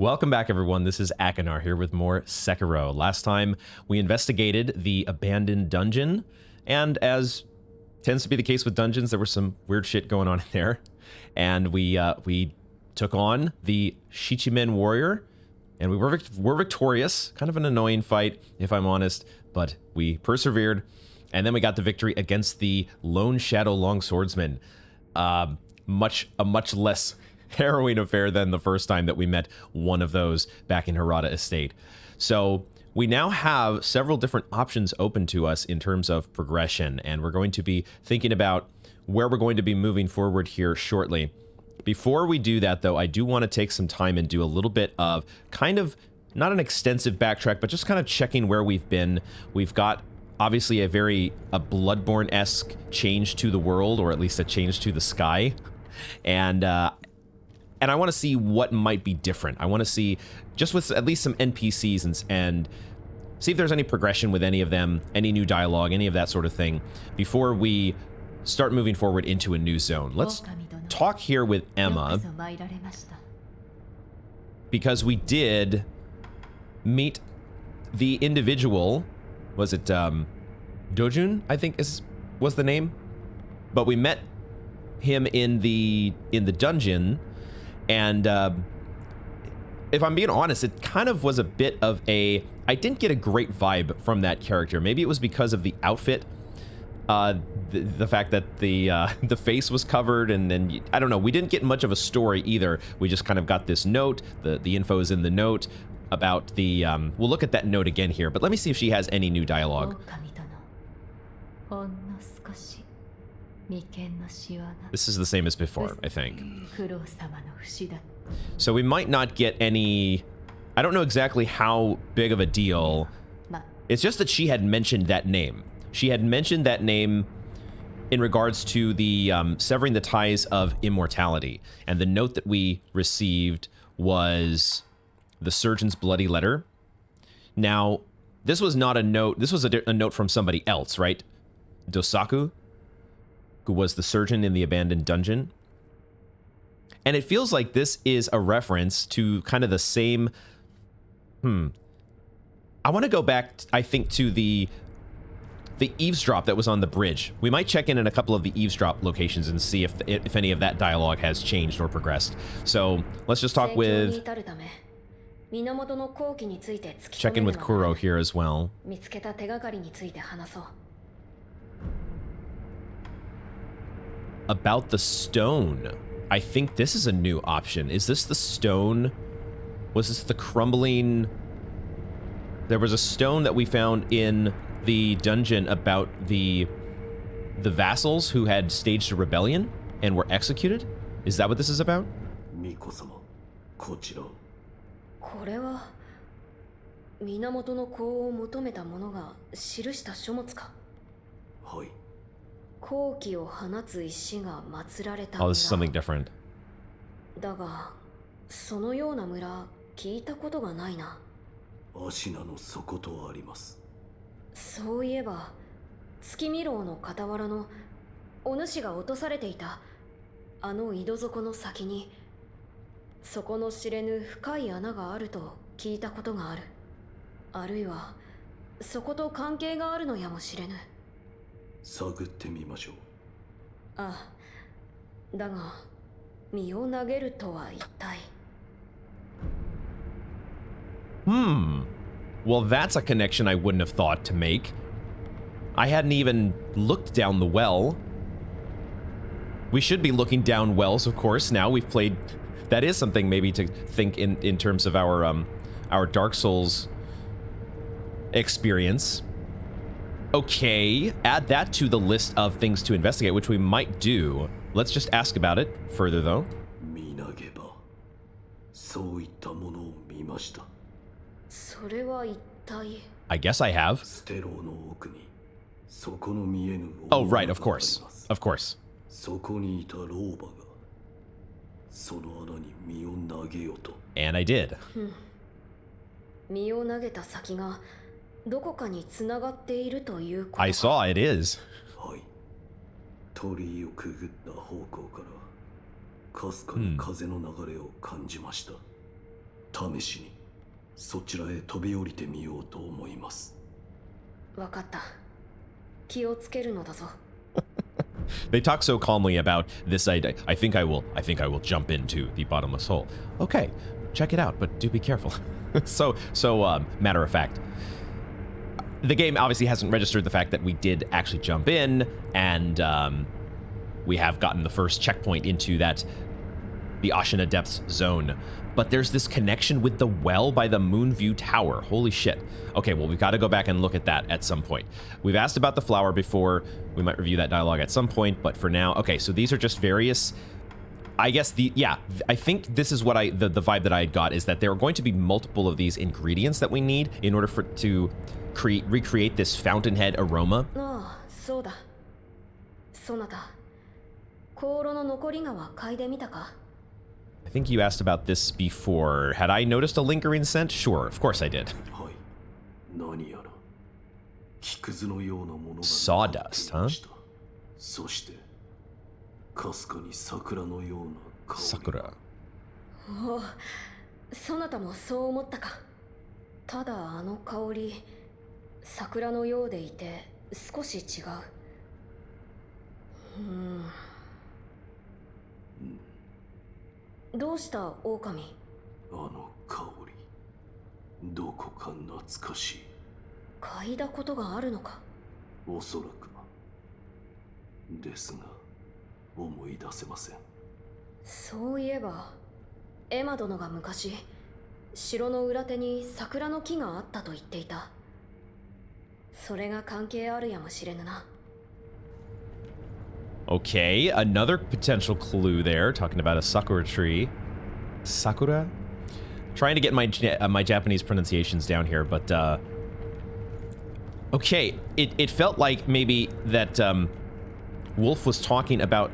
Welcome back, everyone. This is Akinar here with more Sekiro. Last time, we investigated the abandoned dungeon, and as tends to be the case with dungeons, there was some weird shit going on in there. And we took on the Shichimen warrior, and we were victorious. Kind of an annoying fight, if I'm honest, but we persevered, and then we got the victory against the Lone Shadow Longswordsman. A much less harrowing affair than the first time that we met one of those back in Harada Estate. So we now have several different options open to us in terms of progression, and we're going to be thinking about where we're going to be moving forward here shortly. Before we do that, though, I do want to take some time and do a little bit of kind of, not an extensive backtrack, but just kind of checking where we've been. We've got obviously a Bloodborne-esque change to the world, or at least a change to the sky. And I want to see what might be different. I want to see, just with at least some NPCs and see if there's any progression with any of them, any new dialogue, any of that sort of thing, before we start moving forward into a new zone. Let's talk here with Emma, because we did meet the individual. Was it Dojun, I think was the name? But we met him in the dungeon. And if I'm being honest, it kind of was a bit of a... I didn't get a great vibe from that character. Maybe it was because of the outfit, the fact that the face was covered, and then I don't know. We didn't get much of a story either. We just kind of got this note. The info is in the note about the... we'll look at that note again here, but let me see if she has any new dialogue. This is the same as before, I think. So we might not get any... I don't know exactly how big of a deal. It's just that she had mentioned that name. She had mentioned that name in regards to the severing the ties of immortality. And the note that we received was the surgeon's bloody letter. Now, this was not a note. This was a note from somebody else, right? Dosaku, who was the surgeon in the abandoned dungeon. And it feels like this is a reference to kind of the same... I want to go back, I think, to the eavesdrop that was on the bridge. We might check in a couple of the eavesdrop locations and see if any of that dialogue has changed or progressed. So let's just talk with... check in with Kuro here as well. About the stone. I think this is a new option. Is this the stone? Was this the crumbling? There was a stone that we found in the dungeon about the vassals who had staged a rebellion and were executed? Is that what this is about? これは源の子を求めた者が記した書物か。はい。好気を放つ石が祀られた村。Oh, this is something different. だが、そのような村聞いたことがないな。芦名の底とあります。そういえば、月見楼の傍らのお主が落とされていたあの井戸底の先に。底の知れぬ深い穴があると聞いたことがある。あるいはそこと関係があるのやもしれぬ。探ってみましょう。ああ、だが身を投げるとは一体。Well, that's a connection I wouldn't have thought to make. I hadn't even looked down the well. We should be looking down wells, of course. Now we've played... That is something maybe to think in terms of our Dark Souls experience. Okay, add that to the list of things to investigate, which we might do. Let's just ask about it further, though. I guess I have. Oh, right, of course. Of course. And I did. 身を投げた先がどこかに繋がっているということ。I saw it is. はい。鳥居をくぐった方向からかすかに風の流れを感じました。試しにそちらへ飛び降りてみようと思います。わかった。気をつけるのだぞ。 They talk so calmly about this idea. I think I will jump into the bottomless hole. Okay, check it out, but do be careful. So matter of fact. The game obviously hasn't registered the fact that we did actually jump in, and we have gotten the first checkpoint into the Ashina Depths zone. But there's this connection with the well by the Moonview Tower. Holy shit. Okay, well, we've got to go back and look at that at some point. We've asked about the flower before. We might review that dialogue at some point, but for now, okay, so these are just various... I guess I think this is what the vibe that I got is that there are going to be multiple of these ingredients that we need in order to recreate this fountainhead aroma. ああ、そうだ。そなた、香炉の残り香は嗅いでみたか？ I think you asked about this before. Had I noticed a lingering scent? Sure, of course I did. はい。何やら木くずのようなものが Sawdust, huh? そしてかすかに桜のような香り。桜。おお、そなたもそう思ったか。ただあの香り、桜のようでいて少し違う。どうした狼？あの香り、どこか懐かしい。嗅いだことがあるのか？おそらくは。ですが、思い出せません。そういえば、エマ殿が昔、城の裏手に桜の木があったと言っていた。それが関係あるやもしれぬな。Okay, another potential clue there, talking about a sakura tree. Sakura? Trying to get my Japanese pronunciations down here, but okay, it felt like maybe that Wolf was talking about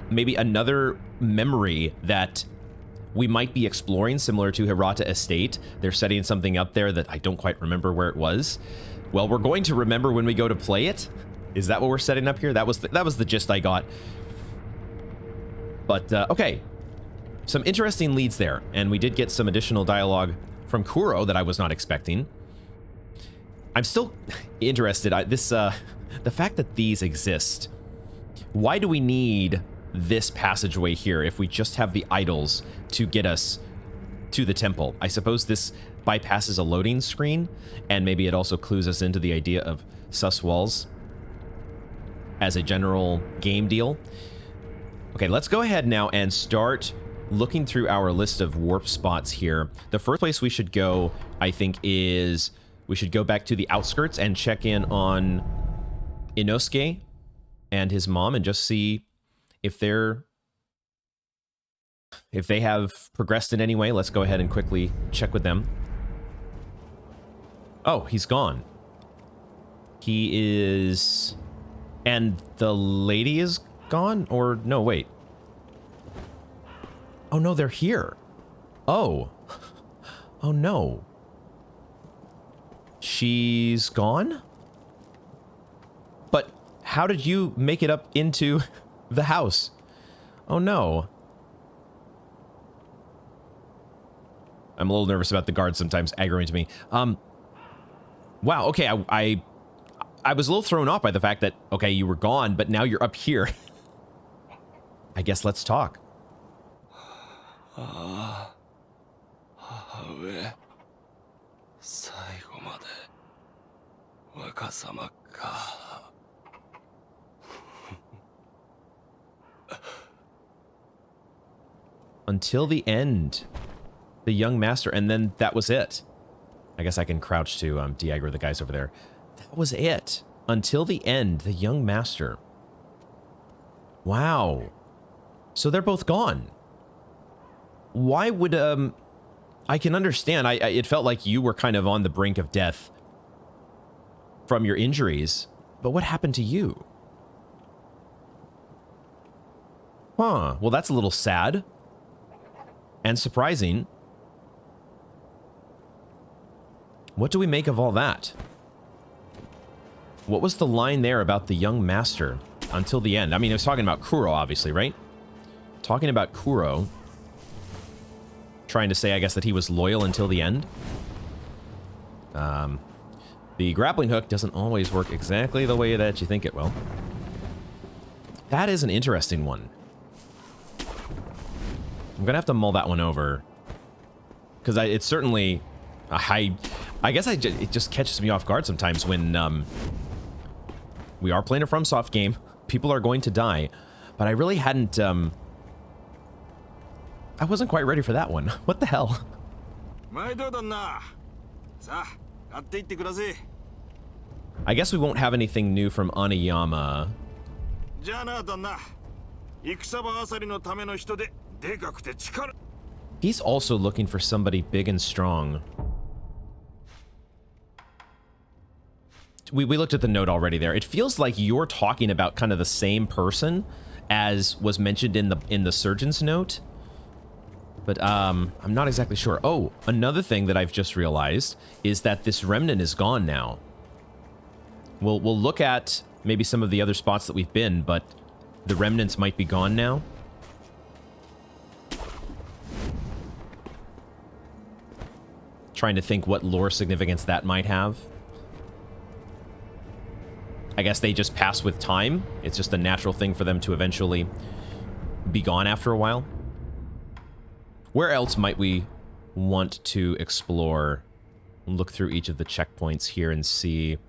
maybe another memory that we might be exploring, similar to Hirata Estate. They're setting something up there that I don't quite remember where it was. Well, we're going to remember when we go to play it. Is that what we're setting up here? That was the gist I got. But, okay. Some interesting leads there. And we did get some additional dialogue from Kuro that I was not expecting. I'm still interested. The fact that these exist. Why do we need this passageway here if we just have the idols to get us to the temple? I suppose this bypasses a loading screen, and maybe it also clues us into the idea of sus walls as a general game deal. Okay, let's go ahead now and start looking through our list of warp spots here. The first place we should go, I think, is we should go back to the outskirts and check in on Inosuke and his mom and just see if they have progressed in any way. Let's go ahead and quickly check with them. Oh, he's gone. He is... And the lady is gone? Or, no, wait. Oh, no, they're here. Oh. Oh, no. She's gone? But how did you make it up into the house? Oh, no. I'm a little nervous about the guards sometimes aggroing to me. Wow, okay, I was a little thrown off by the fact that, okay, you were gone, but now you're up here. I guess let's talk. Until the end. The young master, and then that was it. I guess I can crouch to de-aggro the guys over there. That was it. Until the end, the young master. Wow. So they're both gone. Why would, I can understand. It felt like you were kind of on the brink of death from your injuries, but what happened to you? Huh. Well, that's a little sad. And surprising. What do we make of all that? What was the line there about the young master until the end? I mean, I was talking about Kuro, obviously, right? Talking about Kuro. trying to say, I guess, that he was loyal until the end. The grappling hook doesn't always work exactly the way that you think it will. That is an interesting one. I'm gonna have to mull that one over. Because it's certainly... I guess it just catches me off guard sometimes when we are playing a FromSoft game. People are going to die. But I really hadn't... I wasn't quite ready for that one. What the hell? I guess we won't have anything new from Aniyama. He's also looking for somebody big and strong. We looked at the note already there. It feels like you're talking about kind of the same person as was mentioned in the surgeon's note. But I'm not exactly sure. Oh, another thing that I've just realized is that this remnant is gone now. We'll look at maybe some of the other spots that we've been, but the remnants might be gone now. Trying to think what lore significance that might have. I guess they just pass with time. It's just a natural thing for them to eventually be gone after a while. Where else might we want to explore? Look through each of the checkpoints here and see.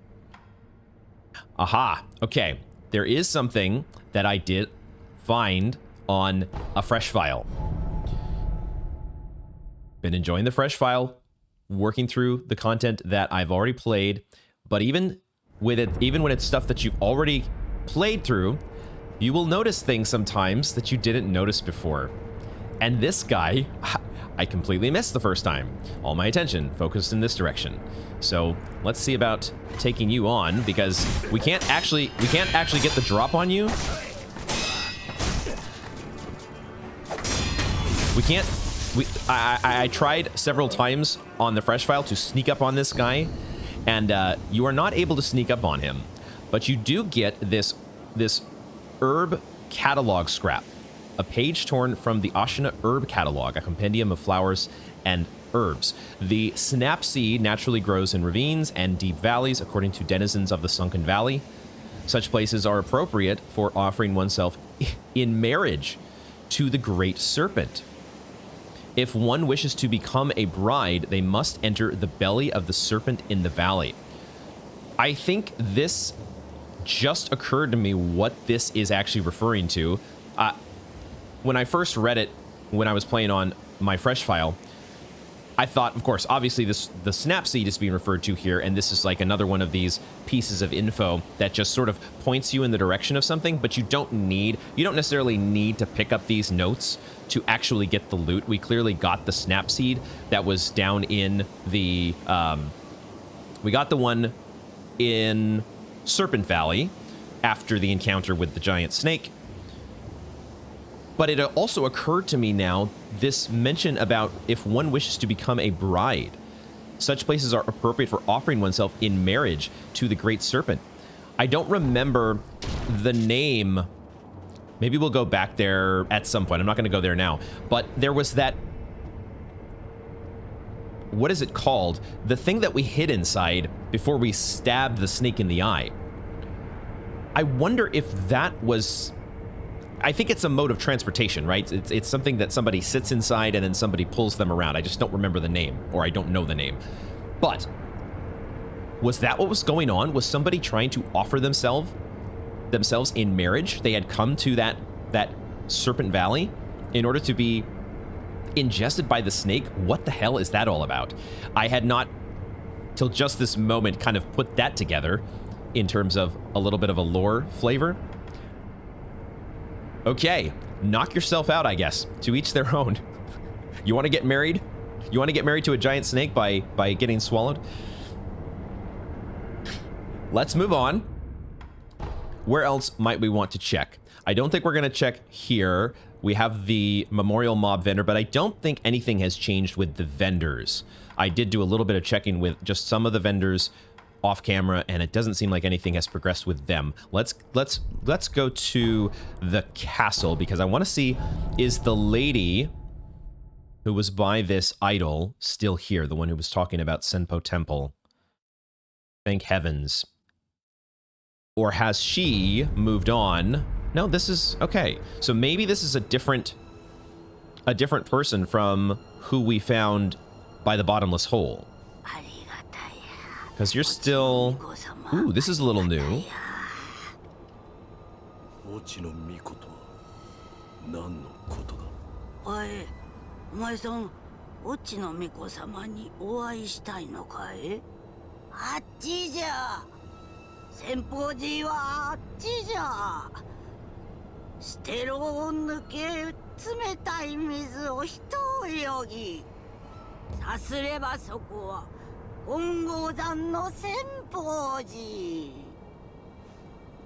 Aha, okay. There is something that I did find on a fresh file. Been enjoying the fresh file, working through the content that I've already played, but even when it's stuff that you've already played through, you will notice things sometimes that you didn't notice before. And this guy, I completely missed the first time. All my attention focused in this direction. So let's see about taking you on, because we can't actually get the drop on you. I tried several times on the fresh file to sneak up on this guy, and you are not able to sneak up on him, but you do get this herb catalog scrap. A page torn from the Ashina Herb Catalog, a compendium of flowers and herbs. The snap seed naturally grows in ravines and deep valleys, according to denizens of the Sunken Valley. Such places are appropriate for offering oneself in marriage to the Great Serpent. If one wishes to become a bride, they must enter the belly of the serpent in the valley. I think this just occurred to me what this is actually referring to. When I first read it, when I was playing on my fresh file, I thought, of course, obviously the Snapseed is being referred to here, and this is like another one of these pieces of info that just sort of points you in the direction of something, but you don't necessarily need to pick up these notes to actually get the loot. We clearly got the Snapseed that was down in the, we got the one in Serpent Valley after the encounter with the giant snake. But it also occurred to me now, this mention about if one wishes to become a bride, such places are appropriate for offering oneself in marriage to the Great Serpent. I don't remember the name. Maybe we'll go back there at some point. I'm not going to go there now. But there was that... What is it called? The thing that we hid inside before we stabbed the snake in the eye. I wonder if that was... I think it's a mode of transportation, right? It's something that somebody sits inside and then somebody pulls them around. I just don't remember the name, or I don't know the name. But was that what was going on? Was somebody trying to offer themselves in marriage? They had come to that Serpent Valley in order to be ingested by the snake? What the hell is that all about? I had not, till just this moment, kind of put that together in terms of a little bit of a lore flavor. Okay, knock yourself out, I guess. To each their own. You want to get married? You want to get married to a giant snake by getting swallowed? Let's move on. Where else might we want to check? I don't think we're going to check here. We have the memorial mob vendor, but I don't think anything has changed with the vendors. I did do a little bit of checking with just some of the vendors off camera, and it doesn't seem like anything has progressed with them. Let's go to the castle, because I want to see, is the lady who was by this idol still here, the one who was talking about Senpou Temple. Thank heavens. Or has she moved on? No, this is okay. So maybe this is a different person from who we found by the bottomless hole. Because you're still... Ooh, this is a little new.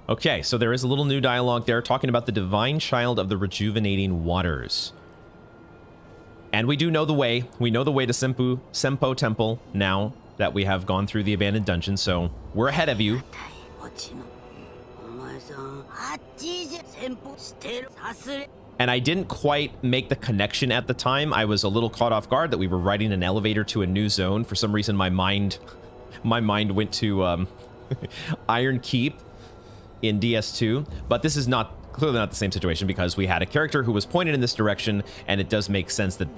Okay, so there is a little new dialogue there talking about the divine child of the rejuvenating waters. And we do know the way. We know the way to Senpou Temple now that we have gone through the abandoned dungeon, so we're ahead of you. And I didn't quite make the connection at the time. I was a little caught off guard that we were riding an elevator to a new zone. For some reason, my mind went to Iron Keep in DS2. But this is clearly not the same situation because we had a character who was pointed in this direction, and it does make sense that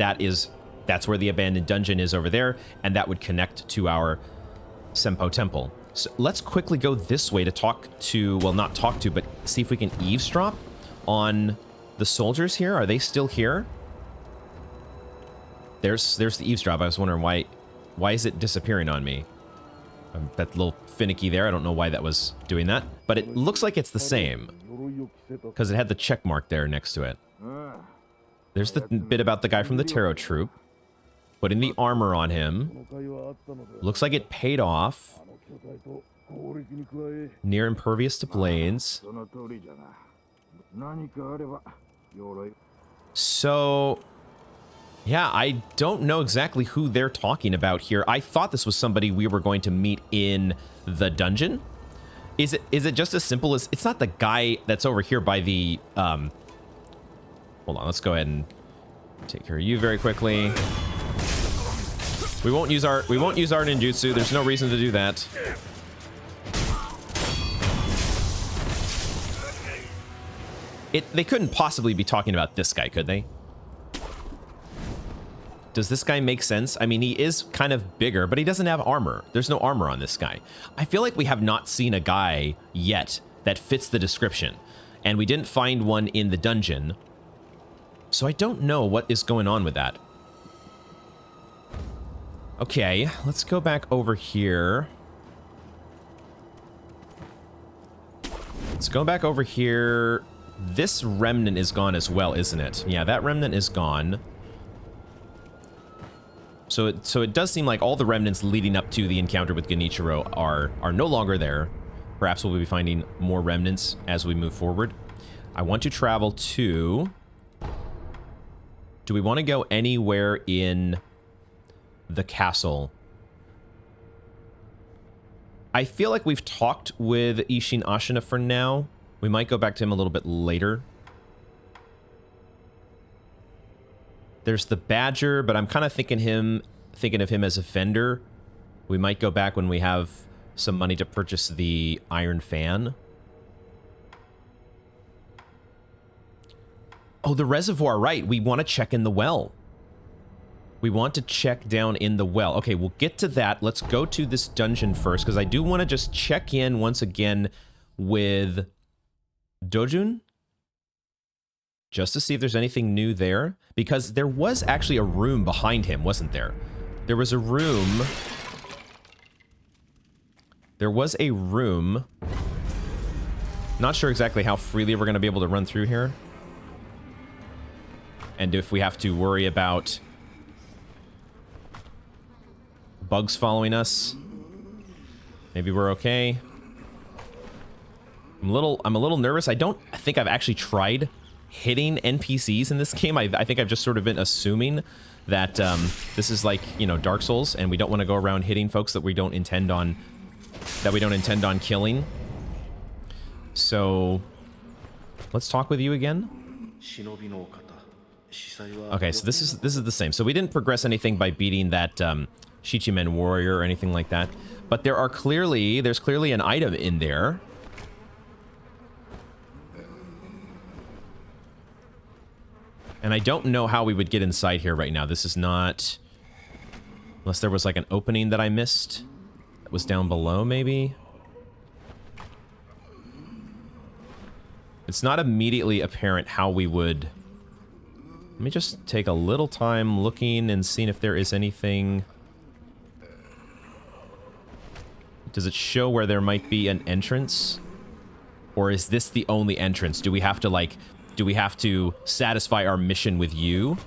that's where the abandoned dungeon is over there, and that would connect to our Senpou Temple. So let's quickly go this way to talk to, well, not talk to, but see if we can eavesdrop on the soldiers here. Are they still here? There's the eavesdrop. I was wondering why is it disappearing on me? That's a little finicky there. I don't know why that was doing that, but it looks like it's the same because it had the check mark there next to it. There's the bit about the guy from the Tarot Troop. Putting the armor on him. Looks like it paid off. Near impervious to blades. So, yeah, I don't know exactly who they're talking about here. I thought this was somebody we were going to meet in the dungeon. Is it just as simple as... It's not the guy that's over here by the... Hold on, let's go ahead and take care of you very quickly. We won't use our ninjutsu. There's no reason to do that. They couldn't possibly be talking about this guy, could they? Does this guy make sense? I mean, he is kind of bigger, but he doesn't have armor. There's no armor on this guy. I feel like we have not seen a guy yet that fits the description, and we didn't find one in the dungeon. So I don't know what is going on with that. Okay, let's go back over here. Let's go back over here. This remnant is gone as well, isn't it? Yeah, that remnant is gone. So it does seem like all the remnants leading up to the encounter with Genichiro are no longer there. Perhaps we'll be finding more remnants as we move forward. I want to travel to... Do we want to go anywhere in the castle? I feel like we've talked with Ishin Ashina for now. We might go back to him a little bit later. There's the Badger, but I'm kind of thinking of him as a vendor. We might go back when we have some money to purchase the Iron Fan. Oh, the reservoir, right. We want to check in the well. We want to check down in the well. Okay, we'll get to that. Let's go to this dungeon first, because I do want to just check in once again with Dojun, just to see if there's anything new there, because there was actually a room behind him, wasn't there? There was a room. There was a room. Not sure exactly how freely we're going to be able to run through here. And if we have to worry about bugs following us. Maybe we're okay. I'm a little nervous. I think I've actually tried hitting NPCs in this game. I think I've just sort of been assuming that this is like, you know, Dark Souls, and we don't want to go around hitting folks that we don't intend on killing. So let's talk with you again. Okay, so this is the same. So we didn't progress anything by beating that Shichimen warrior or anything like that. But there's clearly an item in there. And I don't know how we would get inside here right now. This is not... Unless there was like an opening that I missed. That was down below, maybe? It's not immediately apparent how we would... Let me just take a little time looking and seeing if there is anything... Does it show where there might be an entrance? Or is this the only entrance? Do we have to, like... Do we have to satisfy our mission with you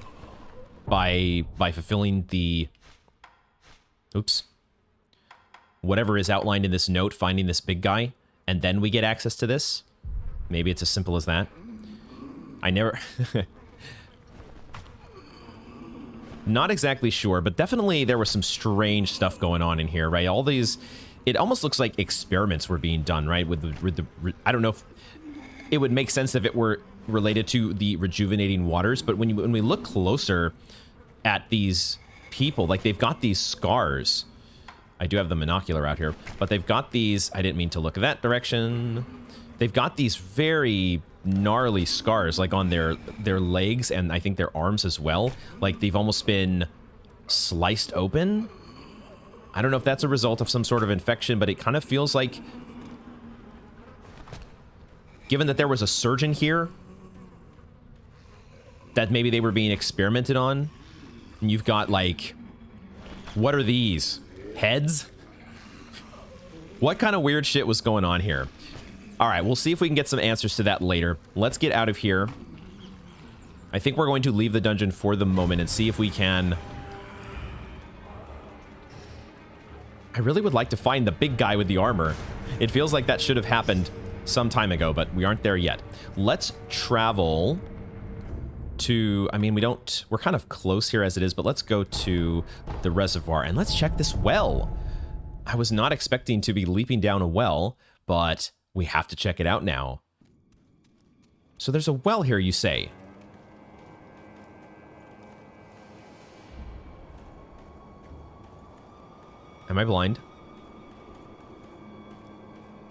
by fulfilling the... Oops. Whatever is outlined in this note, finding this big guy, and then we get access to this? Maybe it's as simple as that. I never... Not exactly sure, but definitely there was some strange stuff going on in here, right? All these... It almost looks like experiments were being done, right? With the I don't know if... It would make sense if it were related to the rejuvenating waters, but when we look closer at these people, like they've got these scars. I do have the monocular out here, but they've got these... I didn't mean to look that direction. They've got these very gnarly scars, like on their legs, and I think their arms as well. Like they've almost been sliced open. I don't know if that's a result of some sort of infection, but it kind of feels like, given that there was a surgeon here, that maybe they were being experimented on. And you've got, like, what are these? Heads? What kind of weird shit was going on here? All right, we'll see if we can get some answers to that later. Let's get out of here. I think we're going to leave the dungeon for the moment and see if we can... I really would like to find the big guy with the armor. It feels like that should have happened some time ago, but we aren't there yet. Let's travel to... I mean, we're kind of close here as it is, but let's go to the reservoir and let's check this well. I was not expecting to be leaping down a well, but we have to check it out now. So there's a well here, you say? Am I blind?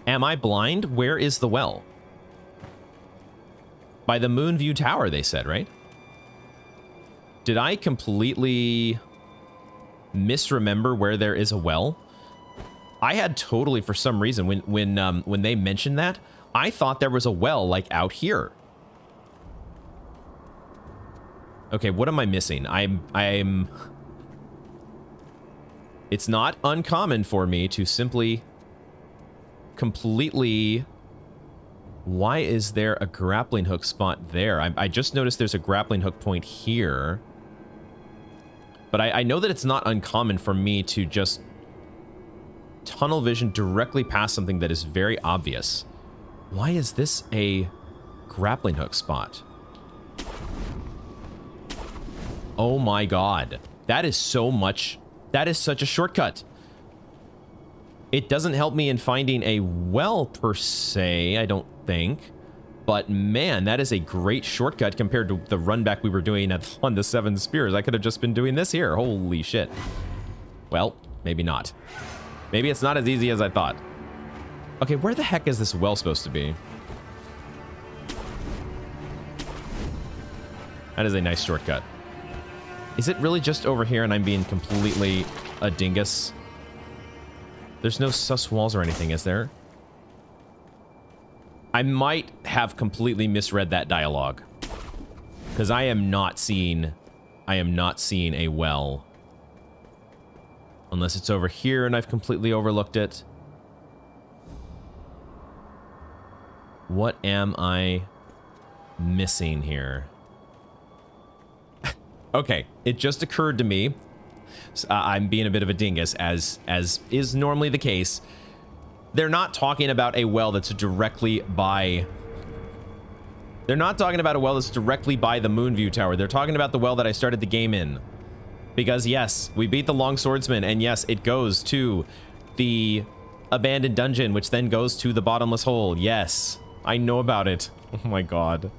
Am I blind? Where is the well? By the Moonview Tower, they said, right? Did I completely misremember where there is a well? I had totally, for some reason, when they mentioned that, I thought there was a well, like, out here. Okay, what am I missing? I'm... It's not uncommon for me to simply completely... Why is there a grappling hook spot there? I just noticed there's a grappling hook point here. But I know that it's not uncommon for me to just tunnel vision directly past something that is very obvious. Why is this a grappling hook spot? Oh my god. That is so much... That is such a shortcut. It doesn't help me in finding a well, per se, I don't think. But man, that is a great shortcut compared to the run back we were doing on the 7 Spears. I could have just been doing this here. Holy shit. Well, maybe not. Maybe it's not as easy as I thought. Okay, where the heck is this well supposed to be? That is a nice shortcut. Is it really just over here and I'm being completely a dingus? There's no sus walls or anything, is there? I might have completely misread that dialogue. Because I am not seeing a well. Unless it's over here and I've completely overlooked it. What am I missing here? Okay, it just occurred to me. I'm being a bit of a dingus, as is normally the case. They're not talking about a well that's directly by... They're not talking about a well that's directly by the Moonview Tower. They're talking about the well that I started the game in. Because yes, we beat the Long Swordsman, and yes, it goes to the abandoned dungeon, which then goes to the bottomless hole. Yes, I know about it. Oh my god.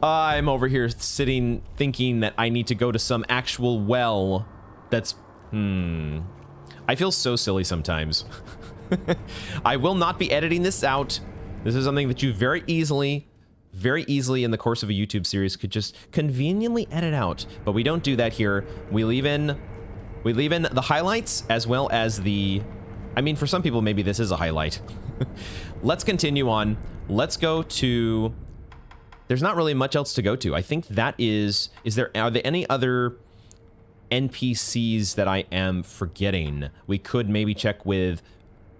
I'm over here sitting thinking that I need to go to some actual well that's... I feel so silly sometimes. I will not be editing this out. This is something that you very easily in the course of a YouTube series could just conveniently edit out. But we don't do that here. We leave in the highlights as well as the... I mean, for some people, maybe this is a highlight. Let's continue on. Let's go to... There's not really much else to go to. I think that is... Are there any other NPCs that I am forgetting? We could maybe check with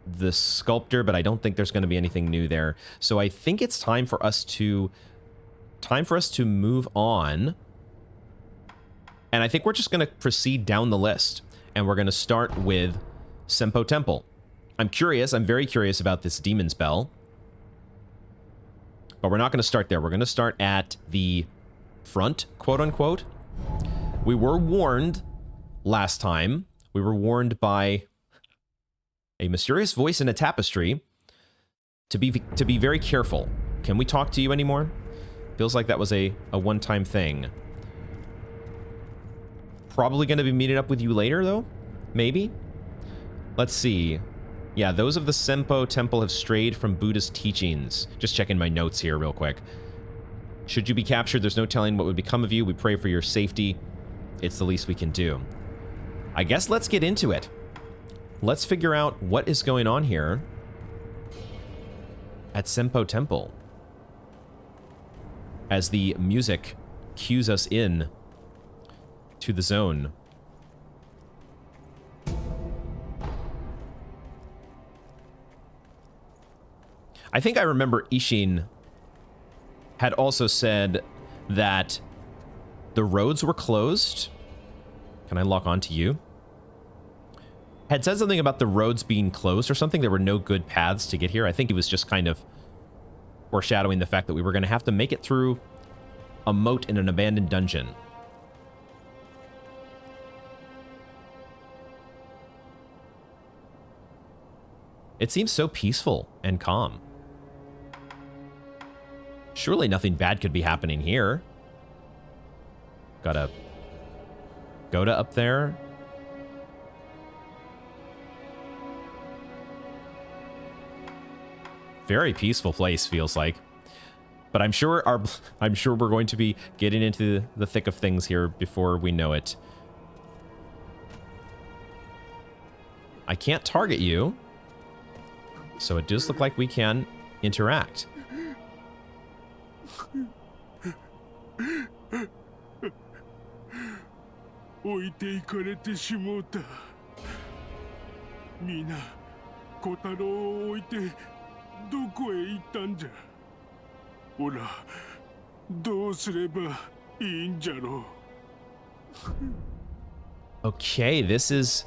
the sculptor, but I don't think there's going to be anything new there. So I think it's time for us to move on. And I think we're just going to proceed down the list. And we're going to start with Senpou Temple. I'm very curious about this demon's bell. But we're not going to start there. We're going to start at the front, quote unquote. We were warned last time. We were warned by a mysterious voice in a tapestry to be very careful. Can we talk to you anymore? Feels like that was a one-time thing. Probably going to be meeting up with you later, though? Maybe? Let's see. Yeah, those of the Senpou Temple have strayed from Buddhist teachings. Just checking my notes here real quick. Should you be captured, there's no telling what would become of you. We pray for your safety. It's the least we can do. I guess let's get into it. Let's figure out what is going on here at Senpou Temple as the music cues us in to the zone. I think I remember Ishin had also said that the roads were closed. Can I lock onto you? Had said something about the roads being closed or something. There were no good paths to get here. I think he was just kind of foreshadowing the fact that we were going to have to make it through a moat in an abandoned dungeon. It seems so peaceful and calm. Surely nothing bad could be happening here. Gotta go to up there. Very peaceful place, feels like. But I'm sure we're going to be getting into the thick of things here before we know it. I can't target you, so it does look like we can interact. Okay, this is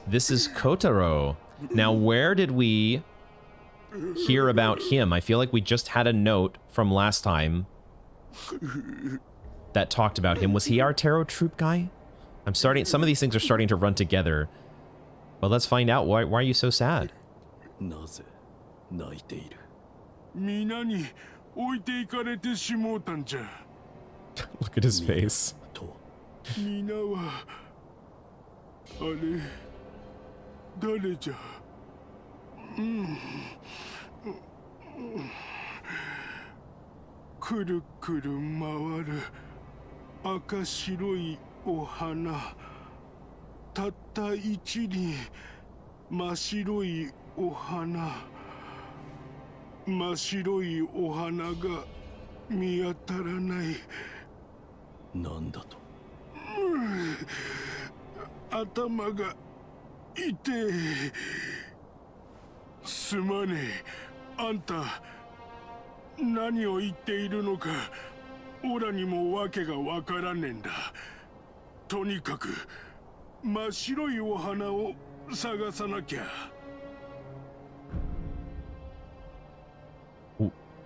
Kotaro. Now, where did we hear about him? I feel like we just had a note from last time that talked about him. Was he our tarot troupe guy? Some of these things are starting to run together. But let's find out. Why are you so sad? Look at his face.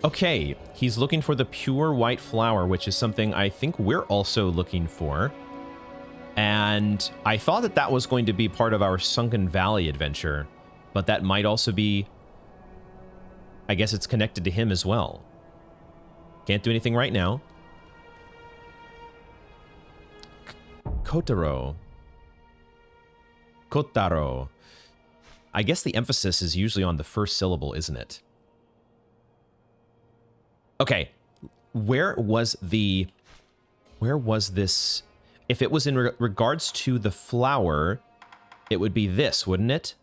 Okay, he's looking for the pure white flower, which is something I think we're also looking for. And I thought that that was going to be part of our Sunken Valley adventure, but that might also be... I guess it's connected to him as well. Can't do anything right now. Kotaro. Kotaro. I guess the emphasis is usually on the first syllable, isn't it? Okay. Where was this? If it was in regards to the flower, it would be this, wouldn't it?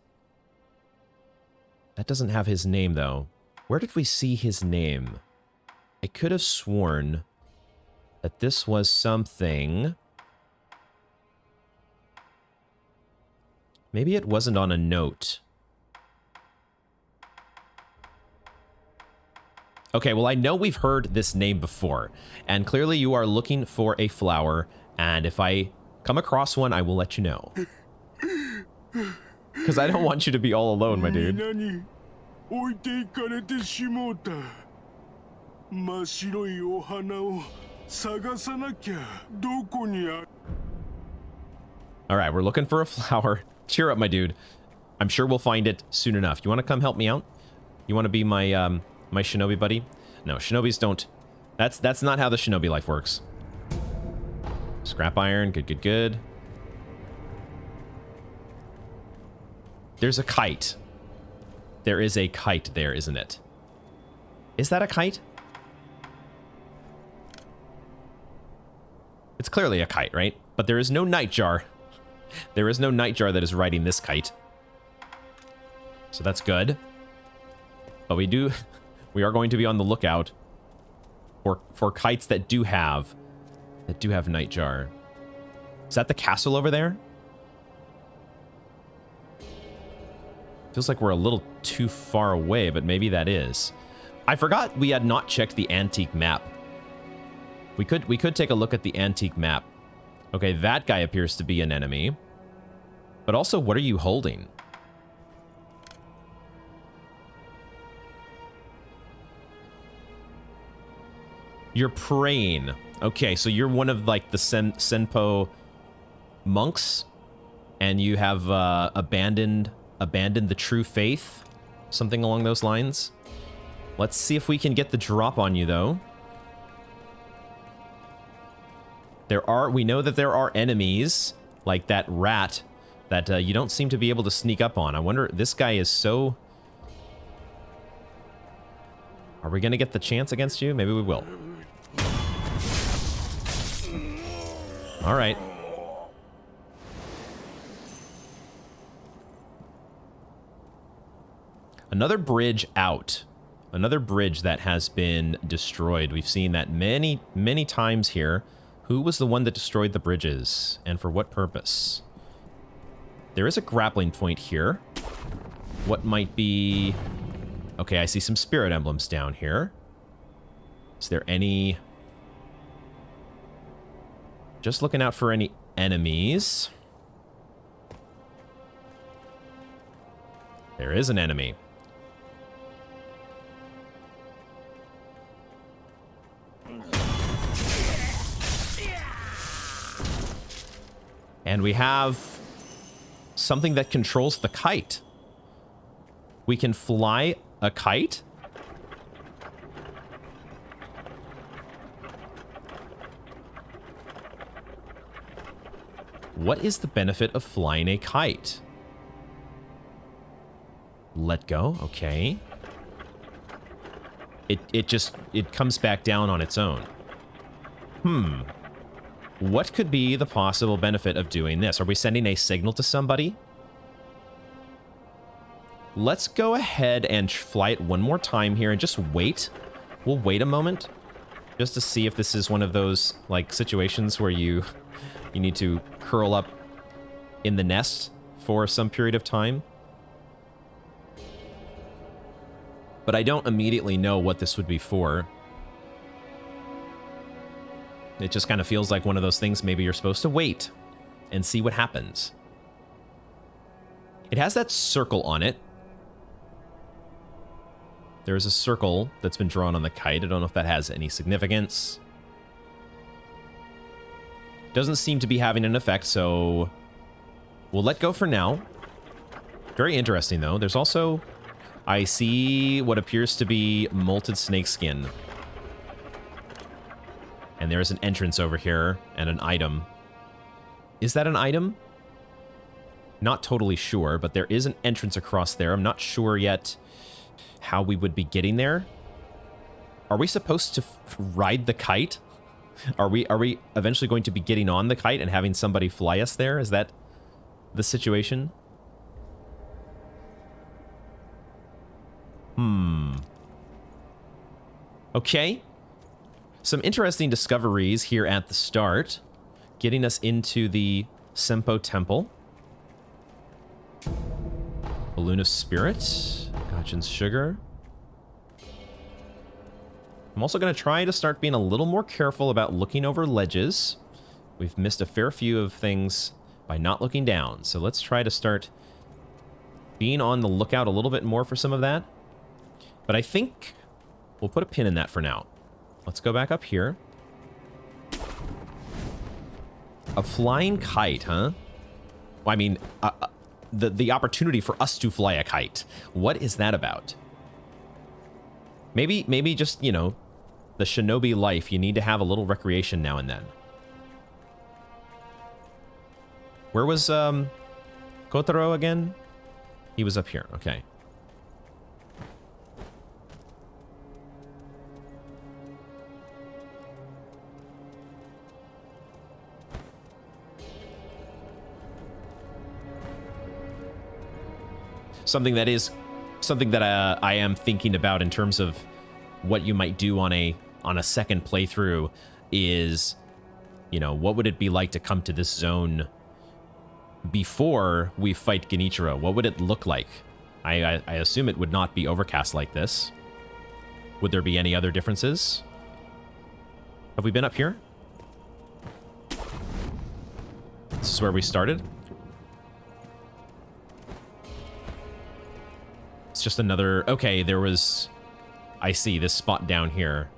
That doesn't have his name, though. Where did we see his name? I could have sworn that this was something. Maybe it wasn't on a note. Okay, well, I know we've heard this name before, and clearly you are looking for a flower, and if I come across one, I will let you know. Because I don't want you to be all alone, my dude. Alright, we're looking for a flower. Cheer up, my dude. I'm sure we'll find it soon enough. You want to come help me out? You want to be my my shinobi buddy? No, shinobis don't. That's not how the shinobi life works. Scrap iron, good, good, good. There's a kite. There is a kite there, isn't it? Is that a kite? It's clearly a kite, right? But there is no nightjar. There is no nightjar that is riding this kite. So that's good. But we are going to be on the lookout for kites that do have nightjar. Is that the castle over there? Feels like we're a little too far away, but maybe that is. I forgot we had not checked the antique map. We could take a look at the antique map. Okay, that guy appears to be an enemy. But also, what are you holding? You're praying. Okay, so you're one of like the Senpou monks, and you have abandoned the true faith, something along those lines. Let's see if we can get the drop on you, though. We know that there are enemies, like that rat, that you don't seem to be able to sneak up on. I wonder, this guy is so... Are we gonna get the chance against you? Maybe we will. All right. Another bridge out. Another bridge that has been destroyed. We've seen that many, many times here. Who was the one that destroyed the bridges? And for what purpose? There is a grappling point here. What might be... Okay, I see some spirit emblems down here. Is there any... Just looking out for any enemies. There is an enemy. And we have something that controls the kite. We can fly a kite? What is the benefit of flying a kite? Let go, okay. It comes back down on its own. What could be the possible benefit of doing this? Are we sending a signal to somebody? Let's go ahead and fly it one more time here and just wait. We'll wait a moment just to see if this is one of those like situations where you need to curl up in the nest for some period of time. But I don't immediately know what this would be for. It just kind of feels like one of those things maybe you're supposed to wait and see what happens. It has that circle on it. There's a circle that's been drawn on the kite. I don't know if that has any significance. Doesn't seem to be having an effect, so we'll let go for now. Very interesting, though. There's also... I see what appears to be molted snake skin. And there's an entrance over here and an item. Is that an item? Not totally sure, but there is an entrance across there. I'm not sure yet how we would be getting there. Are we supposed to ride the kite? Are we eventually going to be getting on the kite and having somebody fly us there? Is that the situation? Okay. Some interesting discoveries here at the start, getting us into the Senpou Temple. Balloon of Spirit, Gachin's Sugar. I'm also going to try to start being a little more careful about looking over ledges. We've missed a fair few of things by not looking down, so let's try to start being on the lookout a little bit more for some of that. But I think we'll put a pin in that for now. Let's go back up here. A flying kite, huh? Well, I mean, the opportunity for us to fly a kite. What is that about? Maybe just, you know, the shinobi life. You need to have a little recreation now and then. Where was Kotaro again? He was up here. Okay. Something that I am thinking about in terms of what you might do on a second playthrough is, you know, what would it be like to come to this zone before we fight Genichiro? What would it look like? I assume it would not be overcast like this. Would there be any other differences? Have we been up here? This is where we started. It's just another... Okay, there was... I see this spot down here.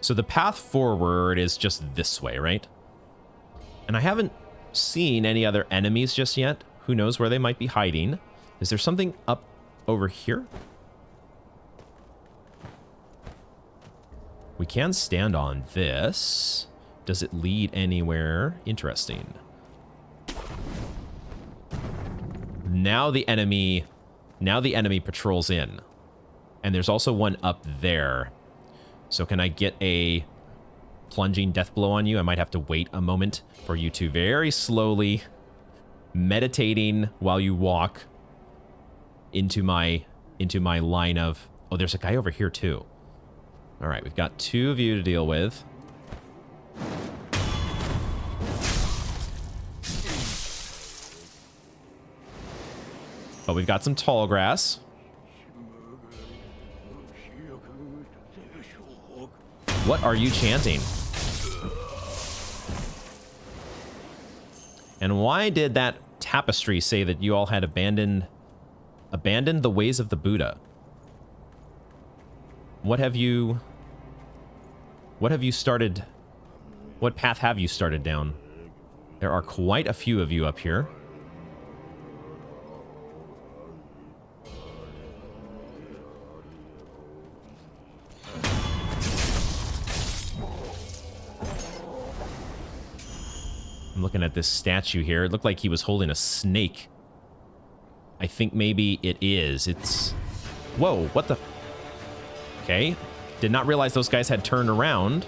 So the path forward is just this way, right? And I haven't seen any other enemies just yet. Who knows where they might be hiding? Is there something up over here? We can stand on this. Does it lead anywhere interesting? Now the enemy patrols in. And there's also one up there. So can I get a plunging death blow on you? I might have to wait a moment for you to very slowly, meditating while you walk into my line of... Oh, there's a guy over here too. All right, we've got two of you to deal with. But we've got some tall grass. What are you chanting? And why did that tapestry say that you all had abandoned the ways of the Buddha? What have you started? What path have you started down? There are quite a few of you up here. I'm looking at this statue here. It looked like he was holding a snake. I think maybe it is. It's... Whoa, what the... Okay. Did not realize those guys had turned around.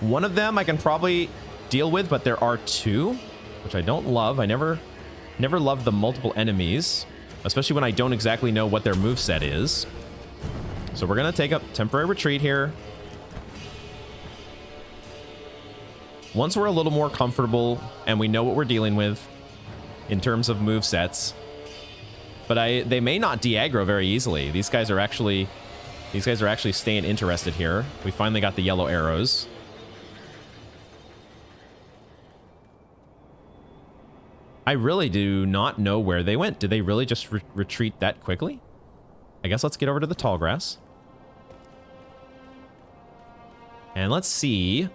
One of them I can probably deal with, but there are two, which I don't love. I never loved the multiple enemies, especially when I don't exactly know what their moveset is. So we're going to take a temporary retreat here. Once we're a little more comfortable and we know what we're dealing with in terms of movesets. But they may not de-aggro very easily. These guys are actually staying interested here. We finally got the yellow arrows. I really do not know where they went. Did they really just retreat that quickly? I guess let's get over to the tall grass. And let's see.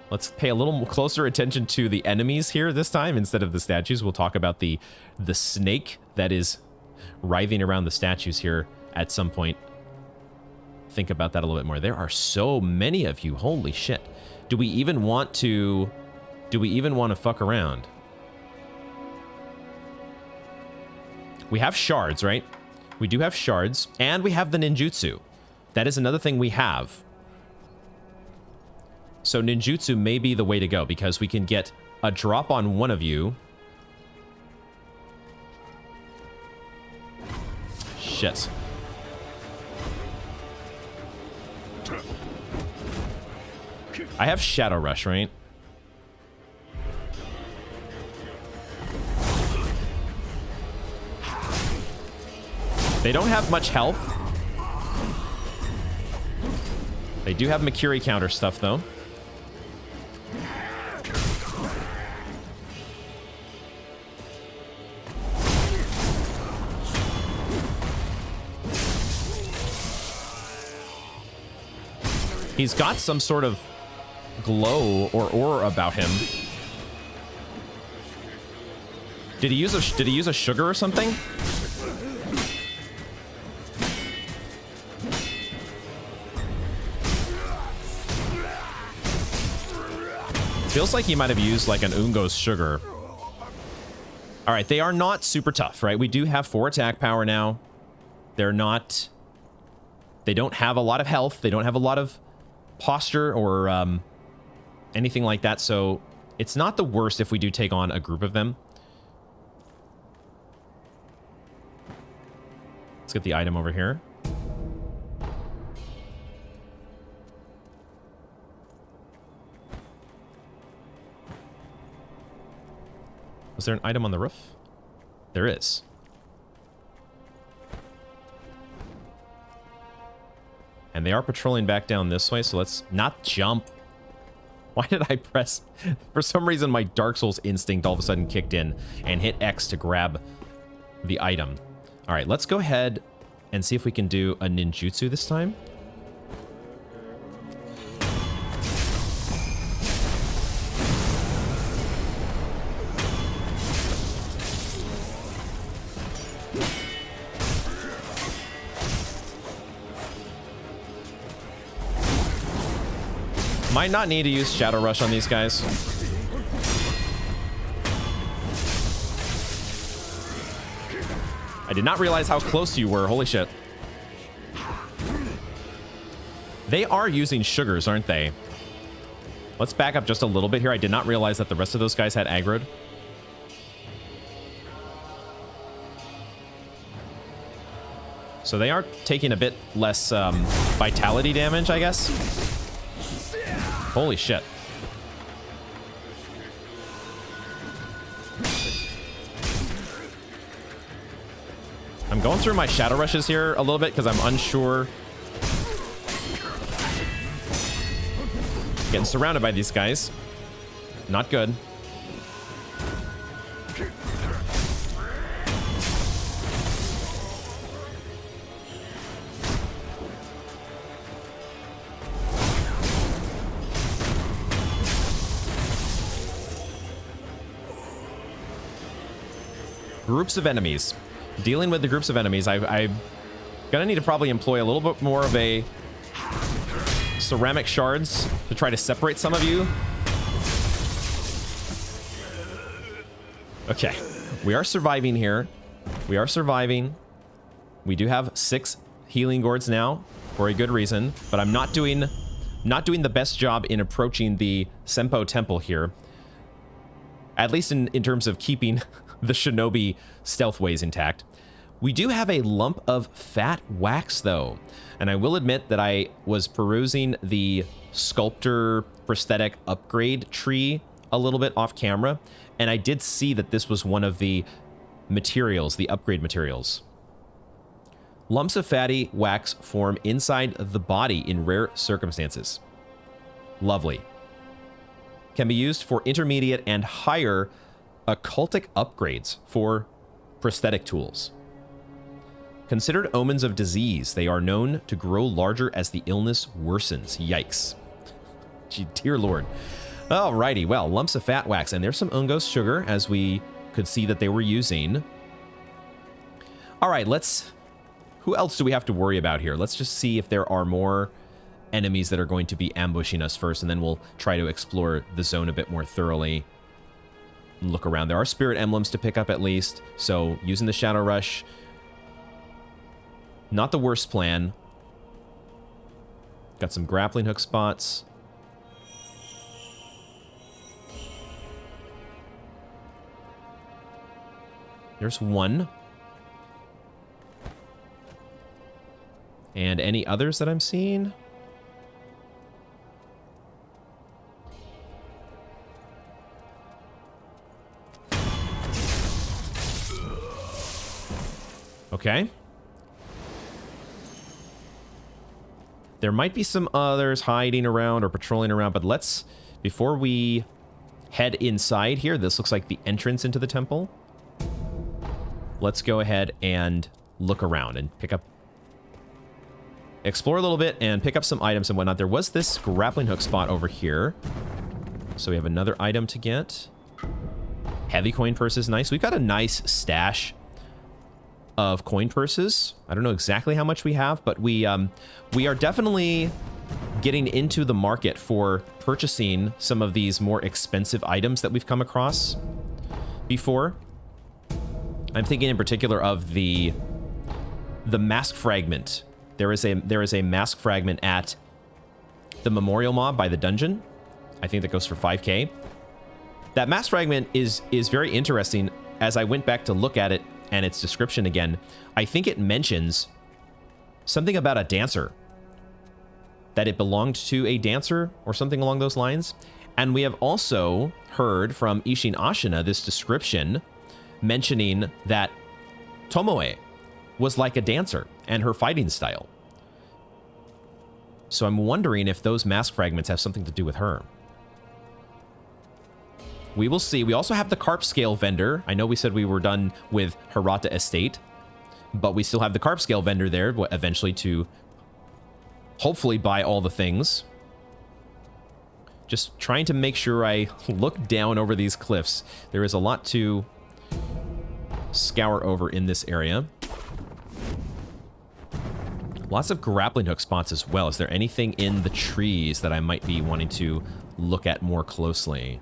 Let's pay a little closer attention to the enemies here this time instead of the statues. We'll talk about the snake that is writhing around the statues here at some point think about that a little bit more. There are so many of you. Holy shit. Do we even want to fuck around? We have shards, right? We do have shards, and we have the ninjutsu. That is another thing we have. So ninjutsu may be the way to go, because we can get a drop on one of you. Shit. I have Shadow Rush, right? They don't have much health. They do have Makiri counter stuff, though. He's got some sort of glow or aura about him. Did he use a sugar or something? Feels like he might have used like an Ungo's sugar. All right, they are not super tough, right? We do have 4 attack power now. They don't have a lot of health. They don't have a lot of posture or anything like that. So it's not the worst if we do take on a group of them. Let's get the item over here. Was there an item on the roof? There is. And they are patrolling back down this way, so let's not jump. Why did I press? For some reason, my Dark Souls instinct all of a sudden kicked in and hit X to grab the item. All right, let's go ahead and see if we can do a ninjutsu this time. Might not need to use Shadow Rush on these guys. I did not realize how close you were. Holy shit. They are using sugars, aren't they? Let's back up just a little bit here. I did not realize that the rest of those guys had aggroed. So they are taking a bit less vitality damage, I guess. Holy shit. I'm going through my Shadow Rushes here a little bit because I'm unsure. Getting surrounded by these guys. Not good. Groups of enemies. Dealing with the groups of enemies, I'm gonna need to probably employ a little bit more of a ceramic shards to try to separate some of you. Okay, we are surviving here. We are surviving. We do have 6 healing gourds now for a good reason, but I'm not doing the best job in approaching the Senpou Temple here. At least in terms of keeping the shinobi stealth ways intact. We do have a lump of fat wax though, and I will admit that I was perusing the sculptor prosthetic upgrade tree a little bit off camera, and I did see that this was one of the materials, the upgrade materials. Lumps of fatty wax form inside the body in rare circumstances. Lovely. Can be used for intermediate and higher occultic upgrades for prosthetic tools. Considered omens of disease, they are known to grow larger as the illness worsens. Yikes. Gee, dear Lord. Alrighty, well, lumps of fat wax, and there's some Ungo's sugar, as we could see that they were using. All right, let's Who else do we have to worry about here? Let's just see if there are more enemies that are going to be ambushing us first, and then we'll try to explore the zone a bit more thoroughly. Look around. There are spirit emblems to pick up at least, so using the Shadow Rush, not the worst plan. Got some grappling hook spots. There's one. And any others that I'm seeing? Okay. There might be some others hiding around or patrolling around, but let's, before we head inside here, this looks like the entrance into the temple. Let's go ahead and look around and pick up, explore a little bit and pick up some items and whatnot. There was this grappling hook spot over here. So we have another item to get. Heavy coin purse is nice. We've got a nice stash of coin purses. I don't know exactly how much we have, but we are definitely getting into the market for purchasing some of these more expensive items that we've come across before. I'm thinking in particular of the mask fragment. There is a mask fragment at the memorial mob by the dungeon. I think that goes for 5k. That mask fragment is very interesting. As I went back to look at it and its description again, I think it mentions something about a dancer, that it belonged to a dancer or something along those lines. And we have also heard from Ishin Ashina this description mentioning that Tomoe was like a dancer and her fighting style. So I'm wondering if those mask fragments have something to do with her. We will see. We also have the carp scale vendor. I know we said we were done with Hirata Estate, but we still have the carp scale vendor there eventually to hopefully buy all the things. Just trying to make sure I look down over these cliffs. There is a lot to scour over in this area. Lots of grappling hook spots as well. Is there anything in the trees that I might be wanting to look at more closely?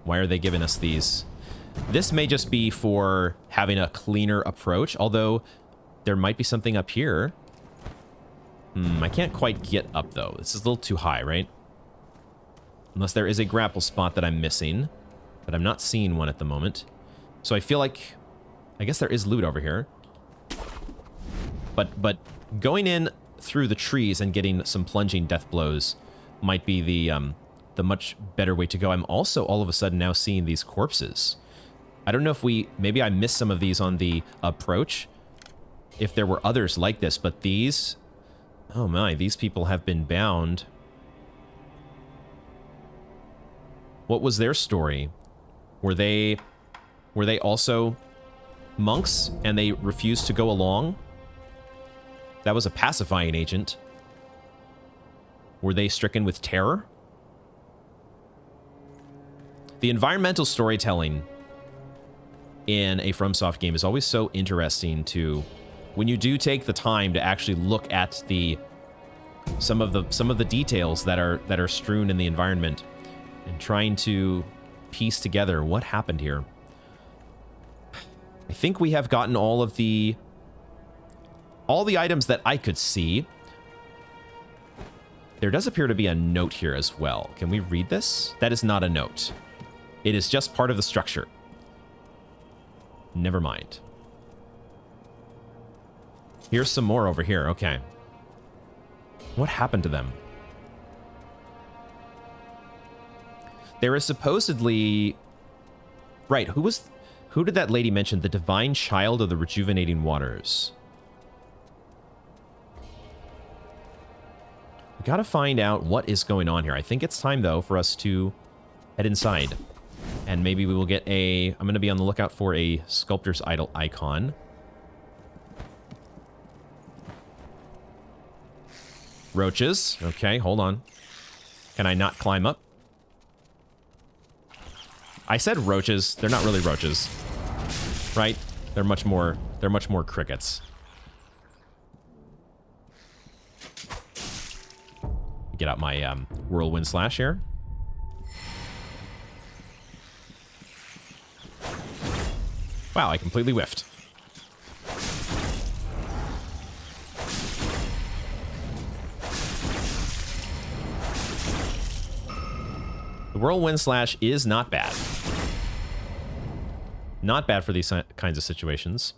Why are they giving us these? This may just be for having a cleaner approach, although there might be something up here. I can't quite get up, though. This is a little too high, right? Unless there is a grapple spot that I'm missing, but I'm not seeing one at the moment. So I feel like, I guess there is loot over here. But going in through the trees and getting some plunging death blows might be the much better way to go. I'm also all of a sudden now seeing these corpses. I don't know if maybe I missed some of these on the approach, if there were others like this, but these, oh my, these people have been bound. What was their story? Were they also monks and they refused to go along? That was a pacifying agent. Were they stricken with terror? The environmental storytelling in a FromSoft game is always so interesting to, when you do take the time to actually look at some of the details that are strewn in the environment and trying to piece together what happened here. I think we have gotten all the items that I could see. There does appear to be a note here as well. Can we read this? That is not a note. It is just part of the structure. Never mind. Here's some more over here. Okay. What happened to them? There is supposedly... Right, who did that lady mention? The divine child of the rejuvenating waters. We gotta find out what is going on here. I think it's time, though, for us to head inside. And maybe we will get I'm going to be on the lookout for a sculptor's idol icon. Roaches. Okay, hold on. Can I not climb up? I said roaches. They're not really roaches. Right? They're much more crickets. get out my whirlwind slash here. Wow, I completely whiffed. The whirlwind slash is not bad. Not bad for these kinds of situations.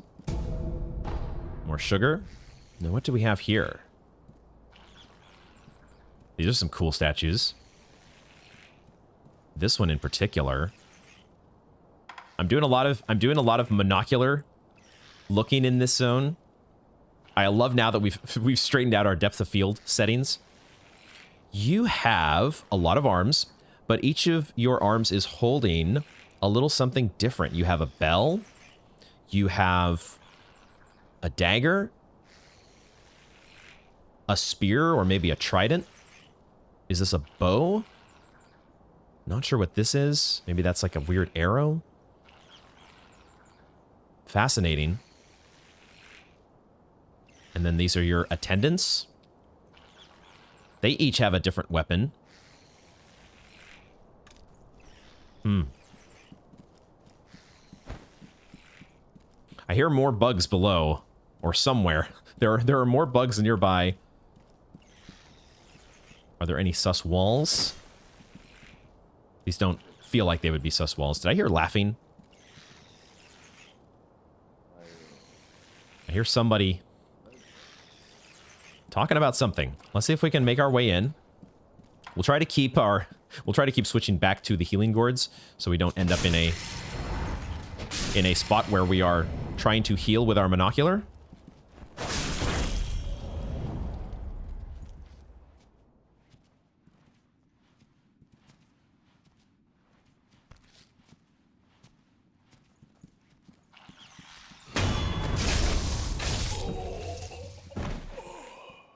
More sugar. Now, what do we have here? These are some cool statues. This one in particular. I'm doing a lot of monocular looking in this zone. I love now that we've straightened out our depth of field settings. You have a lot of arms, but each of your arms is holding a little something different. You have a bell. You have a dagger, a spear, or maybe a trident. Is this a bow? Not sure what this is. Maybe that's like a weird arrow. Fascinating. And then these are your attendants. They each have a different weapon. I hear more bugs below, or somewhere. There are more bugs nearby. Are there any sus walls? These don't feel like they would be sus walls. Did I hear laughing? I hear somebody talking about something. Let's see if we can make our way in. We'll try to keep switching back to the healing gourds so we don't end up in a spot where we are trying to heal with our monocular.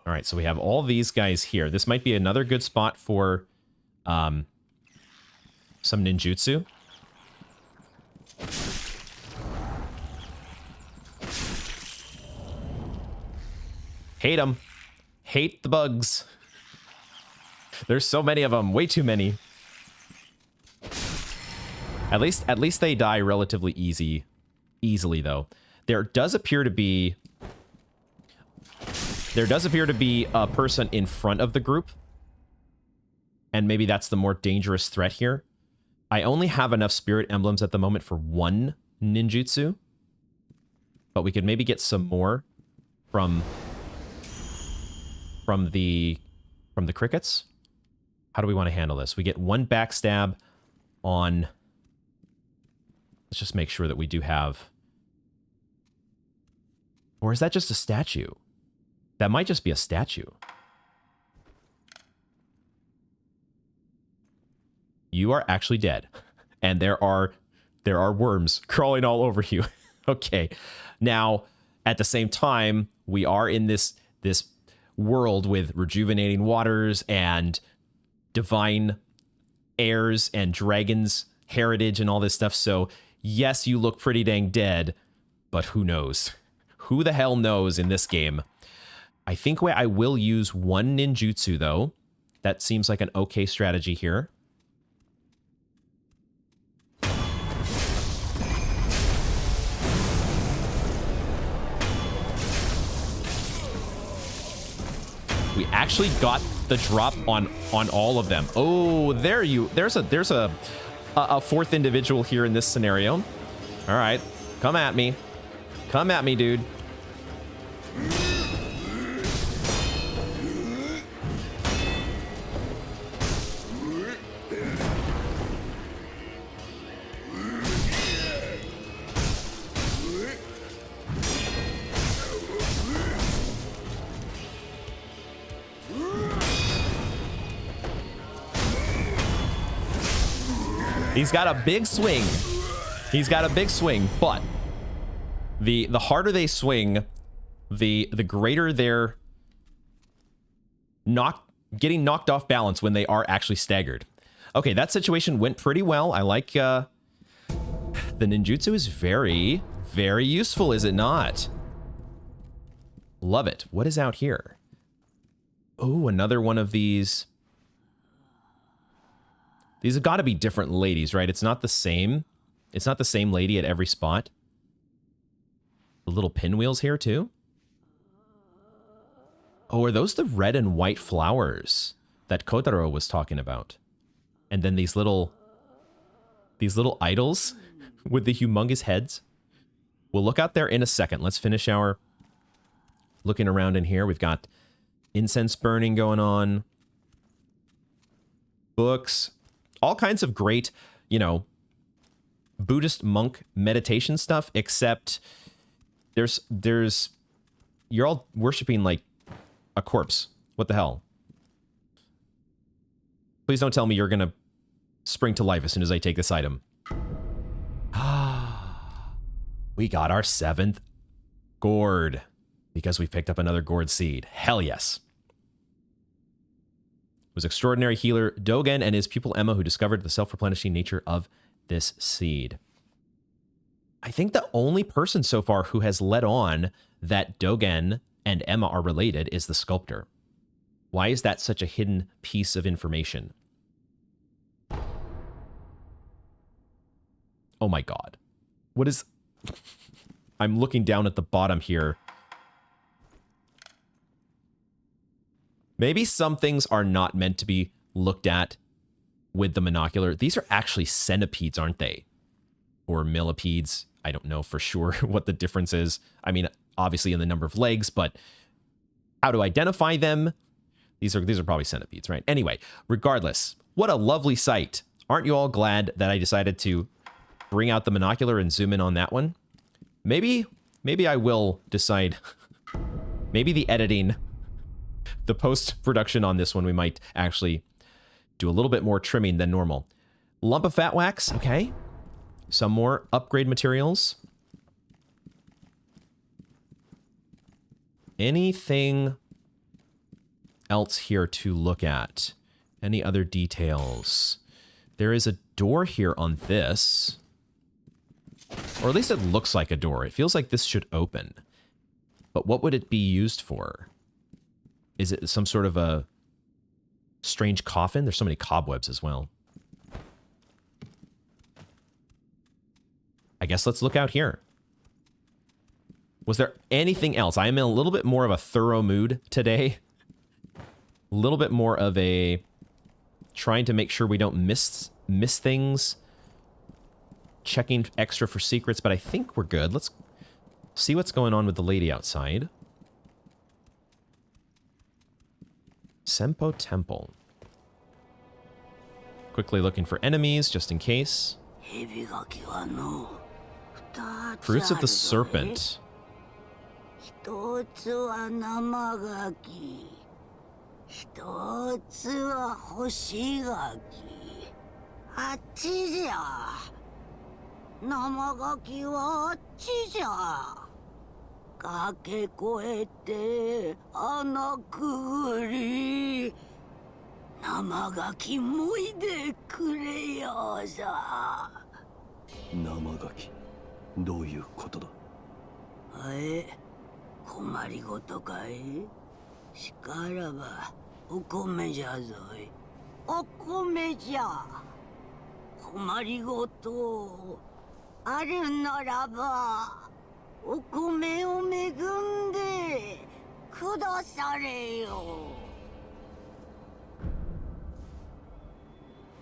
All right, so we have all these guys here. This might be another good spot for some ninjutsu. Hate them. Hate the bugs. There's so many of them. Way too many. At least they die relatively easily though. There does appear to be a person in front of the group. And maybe that's the more dangerous threat here. I only have enough spirit emblems at the moment for one ninjutsu. But we could maybe get some more from the crickets. How do we want to handle this? We get one backstab on... Let's just make sure that we do have... Or is that just a statue? That might just be a statue. You are actually dead. And there are worms crawling all over you. Okay. Now, at the same time, we are in this world with rejuvenating waters and divine airs and dragons heritage and all this stuff. So, yes, you look pretty dang dead, but who knows? Who the hell knows in this game? I think I will use one ninjutsu, though. That seems like an okay strategy here. We actually got the drop on all of them. Oh, there's a fourth individual here in this scenario. All right, come at me. Come at me, dude. He's got a big swing. He's got a big swing, but the harder they swing, the greater their getting knocked off balance when they are actually staggered. Okay, that situation went pretty well. I like the ninjutsu is very, very useful, is it not? Love it. What is out here? Oh, another one of these These have got to be different ladies, right? It's not the same. It's not the same lady at every spot. The little pinwheels here too. Oh, are those the red and white flowers that Kotaro was talking about? And then these little idols with the humongous heads. We'll look out there in a second. Let's finish our looking around in here. We've got incense burning going on. Books. All kinds of great, you know, Buddhist monk meditation stuff, except you're all worshiping like a corpse. What the hell? Please don't tell me you're gonna spring to life as soon as I take this item. We got our 7th gourd because we picked up another gourd seed. Hell yes. It was extraordinary healer Dogen and his pupil Emma who discovered the self-replenishing nature of this seed. I think the only person so far who has let on that Dogen and Emma are related is the sculptor. Why is that such a hidden piece of information? Oh my god. What is... I'm looking down at the bottom here. Maybe some things are not meant to be looked at with the monocular. These are actually centipedes, aren't they? Or millipedes. I don't know for sure what the difference is. I mean, obviously in the number of legs, but how to identify them? These are probably centipedes, right? Anyway, regardless, what a lovely sight. Aren't you all glad that I decided to bring out the monocular and zoom in on that one? Maybe I will decide, maybe the editing, the post-production on this one, we might actually do a little bit more trimming than normal. Lump of fat wax, okay. Some more upgrade materials. Anything else here to look at? Any other details? There is a door here on this. Or at least it looks like a door. It feels like this should open. But what would it be used for? Is it some sort of a strange coffin? There's so many cobwebs as well. I guess let's look out here. Was there anything else? I am in a little bit more of a thorough mood today. A little bit more of a trying to make sure we don't miss things. Checking extra for secrets, but I think we're good. Let's see what's going on with the lady outside. Senpou Temple. Quickly looking for enemies, just in case. Fruits of the Serpent.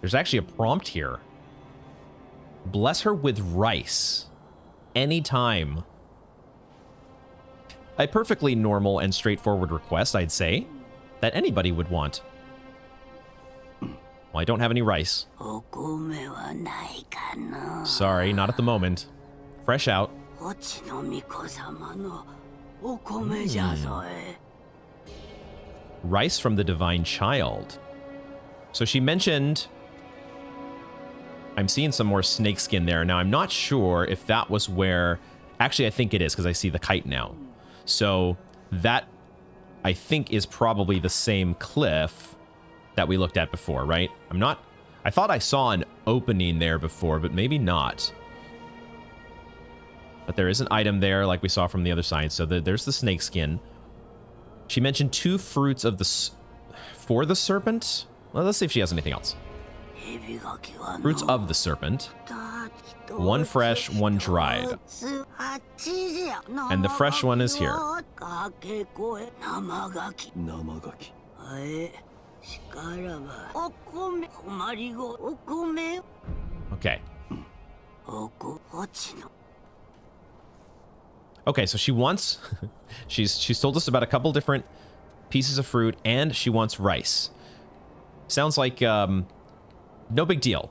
There's actually a prompt here. Bless her with rice. Anytime. A perfectly normal and straightforward request, I'd say, that anybody would want. Well, I don't have any rice. Sorry, not at the moment. Fresh out. Rice from the Divine Child. So she mentioned... I'm seeing some more snakeskin there. Now, I'm not sure if that was where... Actually, I think it is, because I see the kite now. So, that, I think, is probably the same cliff that we looked at before, right? I'm not... I thought I saw an opening there before, but maybe not. But there is an item there, like we saw from the other side. So, there's the snakeskin. She mentioned 2 fruits of the... For the serpent? Well, let's see if she has anything else. Fruits of the serpent. One fresh, one dried. And the fresh one is here. 生ガキ。しからばお米困りごお米 Okay. おこおちの Okay, so she wants she's told us about a couple different pieces of fruit and she wants rice. Sounds like no big deal.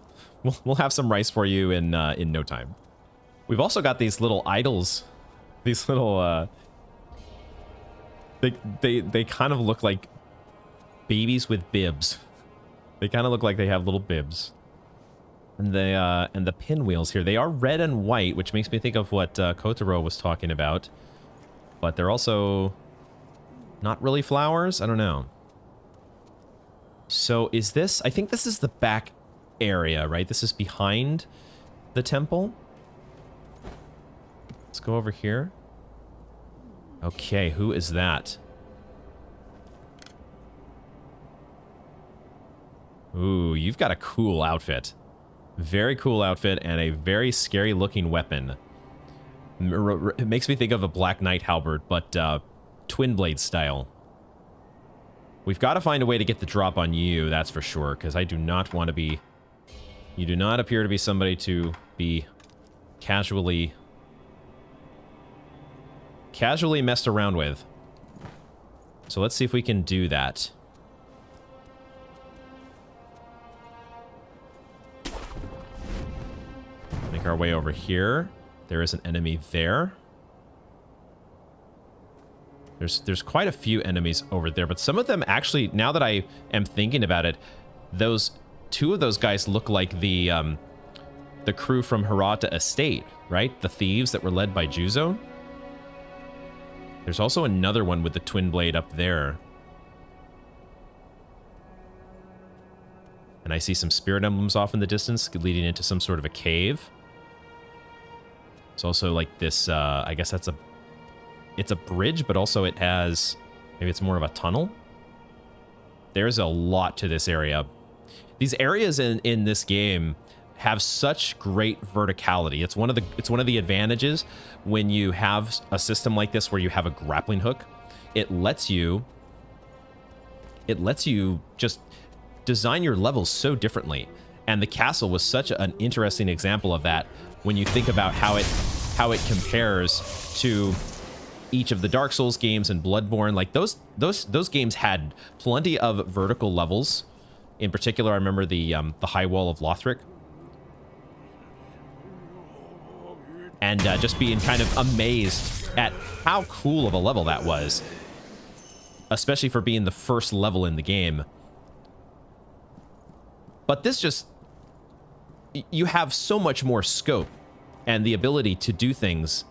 We'll have some rice for you in no time. We've also got these little idols. These little they kind of look like babies with bibs. They kind of look like they have little bibs. And the pinwheels here, they are red and white, which makes me think of what Kotaro was talking about. But they're also not really flowers. I don't know. So is this, I think this is the back area, right? This is behind the temple. Let's go over here. Okay, who is that? Ooh, you've got a cool outfit. Very cool outfit and a very scary looking weapon. It makes me think of a Black Knight halberd, but twin blade style. We've got to find a way to get the drop on you, that's for sure, because I do not want to be... You do not appear to be somebody to be casually messed around with. So let's see if we can do that. Make our way over here. There is an enemy there. There's quite a few enemies over there, but some of them actually, now that I am thinking about it, two of those guys look like the crew from Hirata Estate, right? The thieves that were led by Juzo. There's also another one with the twin blade up there. And I see some spirit emblems off in the distance leading into some sort of a cave. It's also like this, I guess it's a bridge, but also it has, maybe it's more of a tunnel. There's a lot to this area. These areas in this game have such great verticality. It's one of the advantages when you have a system like this where you have a grappling hook. It lets you just design your levels so differently. And the castle was such an interesting example of that when you think about how it compares to each of the Dark Souls games and Bloodborne. Like those games had plenty of vertical levels. In particular, I remember the High Wall of Lothric. And just being kind of amazed at how cool of a level that was. Especially for being the first level in the game. But this just... You have so much more scope and the ability to do things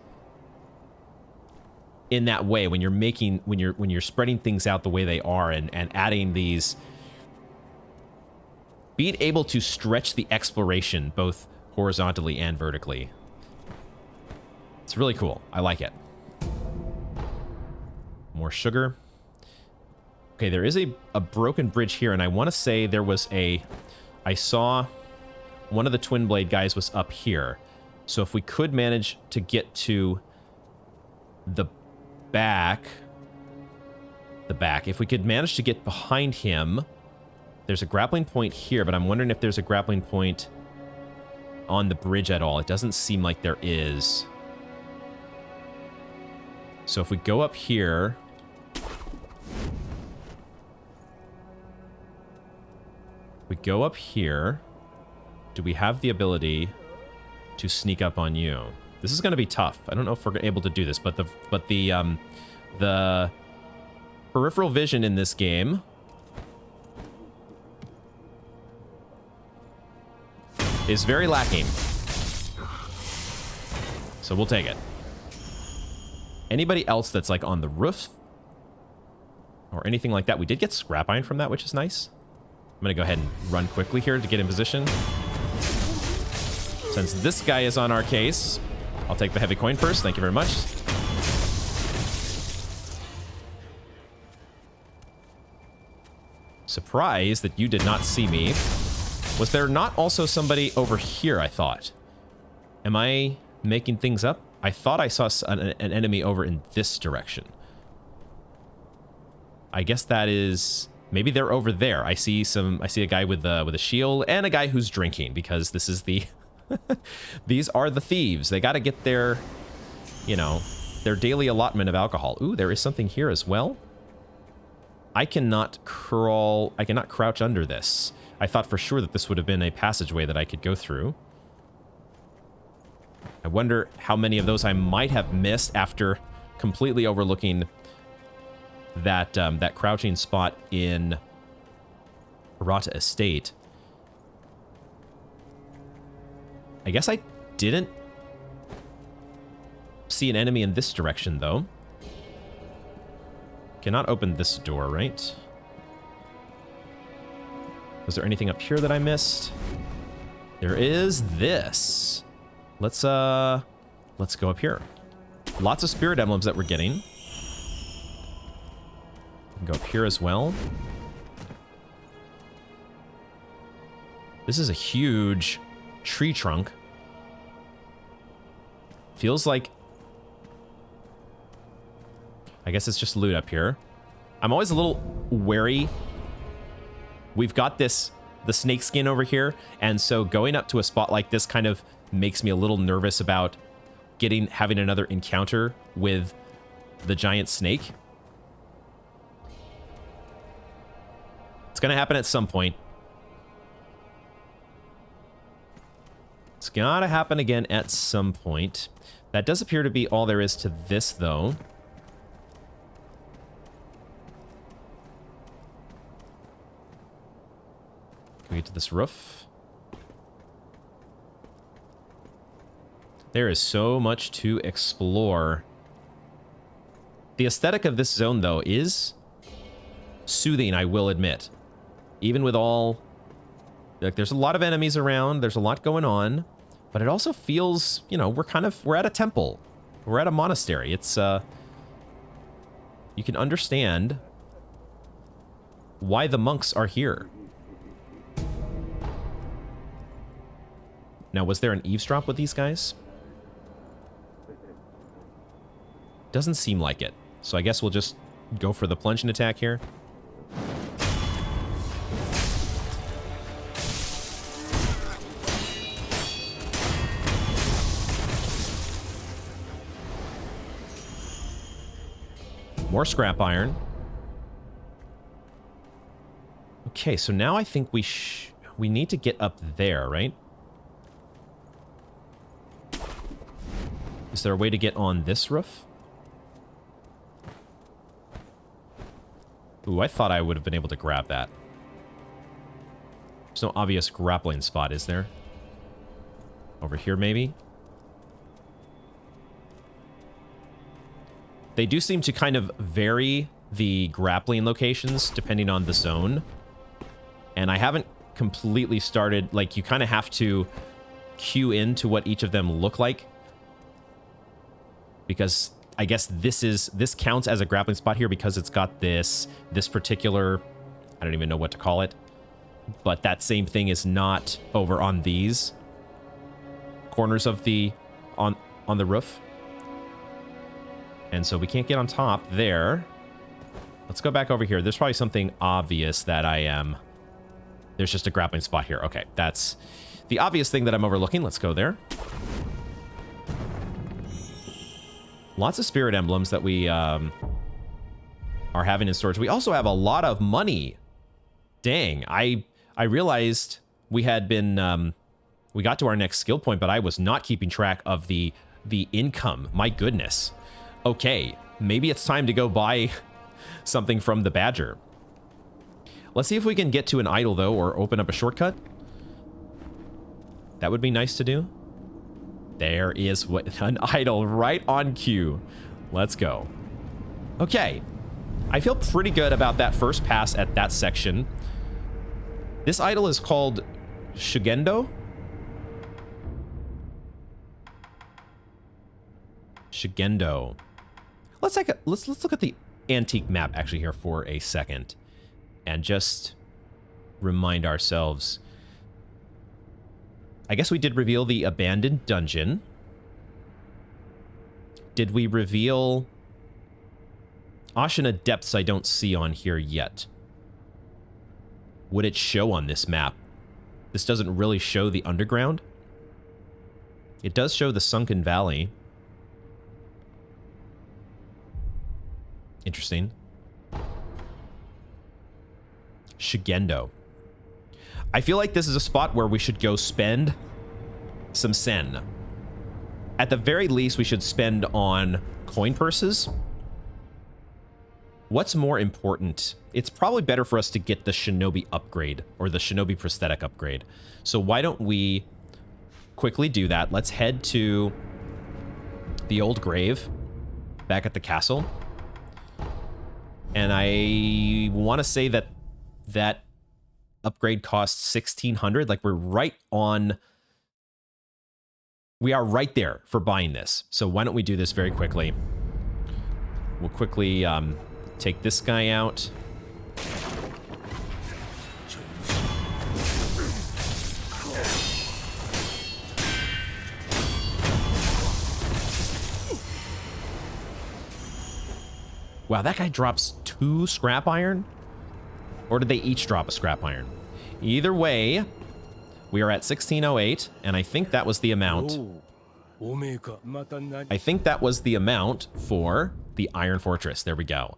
in that way when you're spreading things out the way they are and adding these... Being able to stretch the exploration both horizontally and vertically. It's really cool. I like it. More sugar. Okay, there is a broken bridge here, and I want to say there was I saw one of the twin blade guys was up here. So if we could manage to get to the back, if we could manage to get behind him, there's a grappling point here, but I'm wondering if there's a grappling point on the bridge at all. It doesn't seem like there is. So if we go up here... do we have the ability to sneak up on you? This is going to be tough. I don't know if we're able to do this, but the peripheral vision in this game is very lacking. So we'll take it. Anybody else that's like on the roof or anything like that? We did get scrap iron from that, which is nice. I'm gonna go ahead and run quickly here to get in position. Since this guy is on our case, I'll take the heavy coin first. Thank you very much. Surprised that you did not see me. Was there not also somebody over here, I thought? Am I making things up? I thought I saw an enemy over in this direction. I guess that is... Maybe they're over there. I see a guy with a shield and a guy who's drinking, because this is the... These are the thieves. They got to get their, you know, their daily allotment of alcohol. Ooh, there is something here as well. I cannot crouch under this. I thought for sure that this would have been a passageway that I could go through. I wonder how many of those I might have missed after completely overlooking that that crouching spot in Arata Estate. I guess I didn't see an enemy in this direction, though. Cannot open this door, right? Was there anything up here that I missed? There is this. Let's go up here. Lots of spirit emblems that we're getting. We can go up here as well. This is a huge tree trunk. Feels like... I guess it's just loot up here. I'm always a little wary. We've got the snake skin over here, and so going up to a spot like this kind of makes me a little nervous about having another encounter with the giant snake. It's gonna happen at some point. It's gotta happen again at some point. That does appear to be all there is to this, though. Can we get to this roof? There is so much to explore. The aesthetic of this zone, though, is soothing, I will admit. Even with all... Like, there's a lot of enemies around, there's a lot going on, but it also feels, you know, we're at a temple. We're at a monastery. It's, you can understand why the monks are here. Now, was there an eavesdrop with these guys? Doesn't seem like it. So I guess we'll just go for the plunging attack here. More scrap iron. Okay, so now I think we need to get up there, right? Is there a way to get on this roof? Ooh, I thought I would have been able to grab that. There's no obvious grappling spot, is there? Over here, maybe? They do seem to kind of vary the grappling locations depending on the zone. And I haven't completely started, like, you kind of have to cue into what each of them look like. Because I guess this counts as a grappling spot here because it's got this particular, I don't even know what to call it. But that same thing is not over on these corners of on the roof. And so we can't get on top there. Let's go back over here. There's probably something obvious that there's just a grappling spot here. Okay, that's the obvious thing that I'm overlooking. Let's go there. Lots of spirit emblems that we are having in storage. We also have a lot of money. Dang, I realized we had been... we got to our next skill point, but I was not keeping track of the income. My goodness. Okay, maybe it's time to go buy something from the Badger. Let's see if we can get to an idol, though, or open up a shortcut. That would be nice to do. There is an idol right on cue. Let's go. Okay. I feel pretty good about that first pass at that section. This idol is called Shugendo. Shugendo. Let's look at the antique map actually here for a second and just remind ourselves I guess we did reveal the abandoned dungeon. Did we reveal... Ashina Depths I don't see on here yet. Would it show on this map? This doesn't really show the underground. It does show the Sunken Valley. Interesting. Shugendo. I feel like this is a spot where we should go spend some sen. At the very least, we should spend on coin purses. What's more important? It's probably better for us to get the Shinobi upgrade, or the Shinobi prosthetic upgrade. So why don't we quickly do that? Let's head to the old grave back at the castle. And I want to say that that upgrade costs 1,600. Like, we're right on... We are right there for buying this. So why don't we do this very quickly? We'll quickly take this guy out. Wow, that guy drops 2 scrap iron? Or did they each drop a scrap iron? Either way, we are at 1608, and I think that was the amount. I think that was the amount for the Iron Fortress. There we go.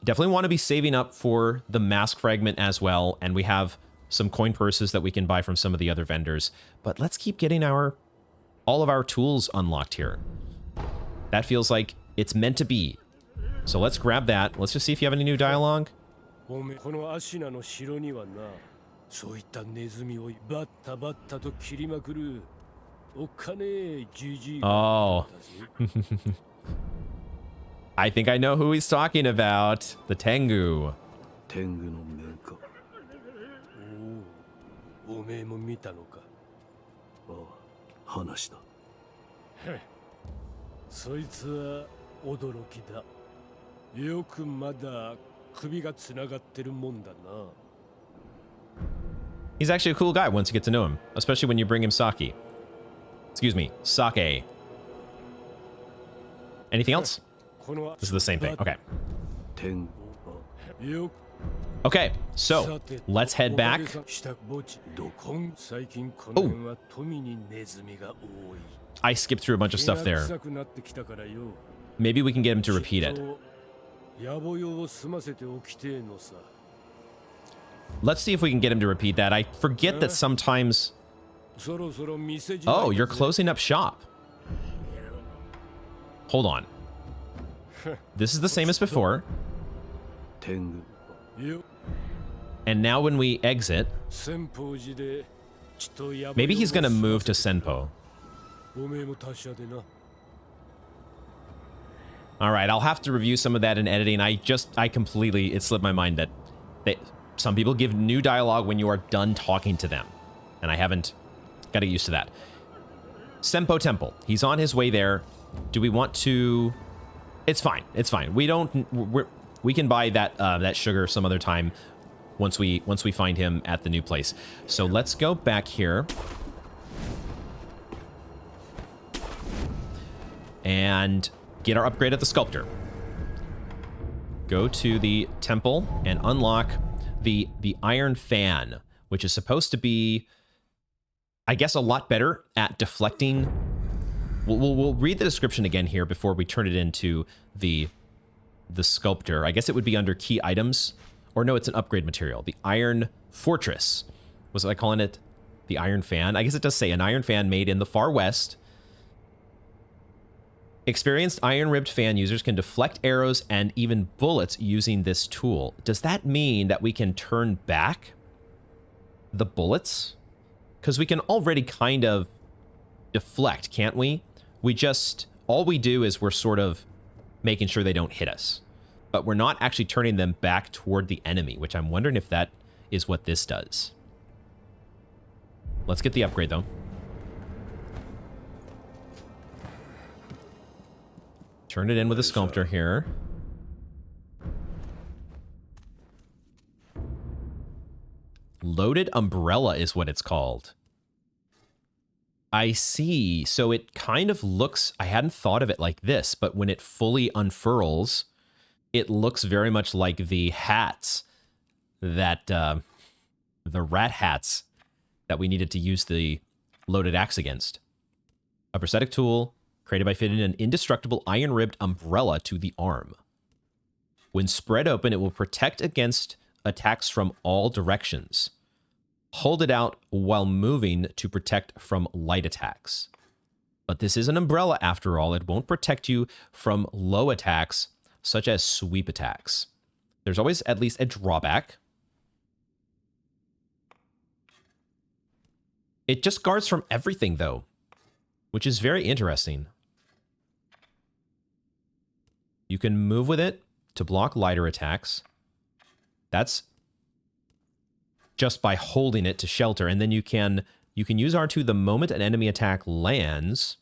Definitely want to be saving up for the mask fragment as well, and we have some coin purses that we can buy from some of the other vendors. But let's keep getting all of our tools unlocked here. That feels like it's meant to be. So let's grab that. Let's just see if you have any new dialogue. Oh. I think I know who he's talking about. The Tengu. He's actually a cool guy once you get to know him, especially when you bring him sake. Excuse me, sake. Anything else? This is the same thing. Okay. Okay, so let's head back. Oh, I skipped through a bunch of stuff there. Maybe we can get him to repeat it. Let's see if we can get him to repeat that. I forget that sometimes... Oh, you're closing up shop. Hold on. This is the same as before. And now when we exit... Maybe he's going to move to Senpou. Alright, I'll have to review some of that in editing. It slipped my mind that some people give new dialogue when you are done talking to them. And I haven't got to get used to that. Senpou Temple. He's on his way there. Do we want to... It's fine. It's fine. We can buy that sugar some other time once we find him at the new place. So let's go back here. And get our upgrade at the sculptor. Go to the temple and unlock the iron fan, which is supposed to be, I guess, a lot better at deflecting. We'll read the description again here before we turn it into the sculptor. I guess it would be under key items, or no, it's an upgrade material. The Iron Fortress. Was I calling it the iron fan? I guess it does say an iron fan made in the far west. Experienced iron-ribbed fan users can deflect arrows and even bullets using this tool. Does that mean that we can turn back the bullets? Because we can already kind of deflect, can't we? All we do is we're sort of making sure they don't hit us. But we're not actually turning them back toward the enemy, which I'm wondering if that is what this does. Let's get the upgrade, though. Turn it in with a sculptor here. Loaded umbrella is what it's called. I see. So it kind of looks, I hadn't thought of it like this, but when it fully unfurls, it looks very much like the hats that, the rat hats that we needed to use the loaded axe against. A prosthetic tool created by fitting an indestructible iron-ribbed umbrella to the arm. When spread open, it will protect against attacks from all directions. Hold it out while moving to protect from light attacks. But this is an umbrella after all. It won't protect you from low attacks, such as sweep attacks. There's always at least a drawback. It just guards from everything, though, which is very interesting. You can move with it to block lighter attacks. That's just by holding it to shelter, and then you can use R2 the moment an enemy attack lands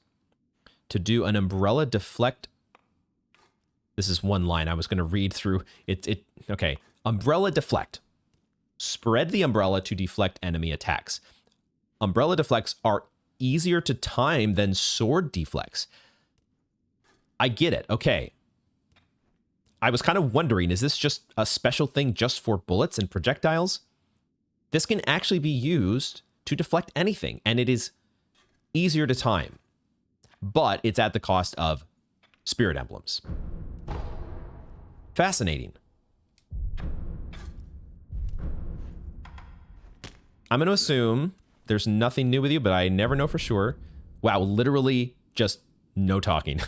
to do an umbrella deflect. This is one line I was going to read through. Okay. Umbrella deflect. Spread the umbrella to deflect enemy attacks. Umbrella deflects are easier to time than sword deflects. I get it. Okay. I was kind of wondering, is this just a special thing just for bullets and projectiles? This can actually be used to deflect anything, and it is easier to time. But it's at the cost of spirit emblems. Fascinating. I'm going to assume there's nothing new with you, but I never know for sure. Wow, literally just no talking.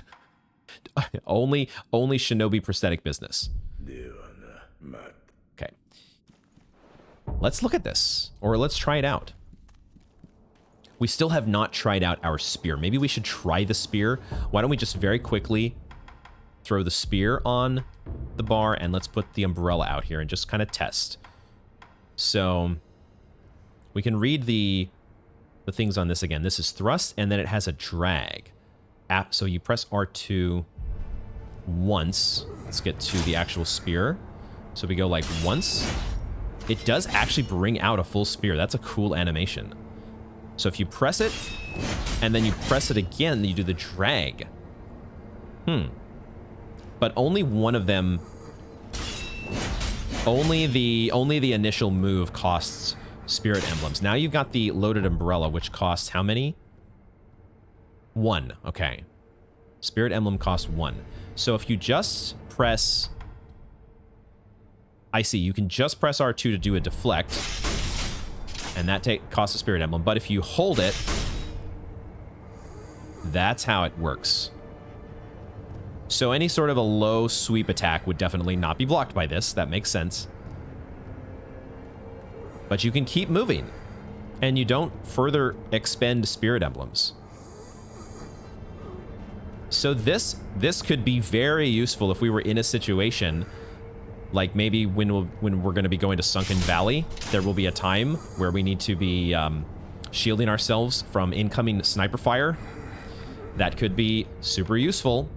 only shinobi prosthetic business. Okay. Let's look at this, or let's try it out. We still have not tried out our spear. Maybe we should try the spear. Why don't we just very quickly throw the spear on the bar, and let's put the umbrella out here and just kind of test. So we can read the things on this again. This is thrust, and then it has a drag. So you press R2 once. Let's get to the actual spear. So we go like once. It does actually bring out a full spear. That's a cool animation. So if you press it, and then you press it again, you do the drag. But only one of them, only the initial move costs spirit emblems. Now you've got the loaded umbrella, which costs how many? 1. Okay. Spirit emblem costs 1. So if you just press... I see, you can just press R2 to do a deflect, and that costs a spirit emblem. But if you hold it, that's how it works. So any sort of a low sweep attack would definitely not be blocked by this. That makes sense. But you can keep moving, and you don't further expend spirit emblems. So this could be very useful if we were in a situation like maybe when we're going to be going to Sunken Valley. There will be a time where we need to be shielding ourselves from incoming sniper fire. That could be super useful.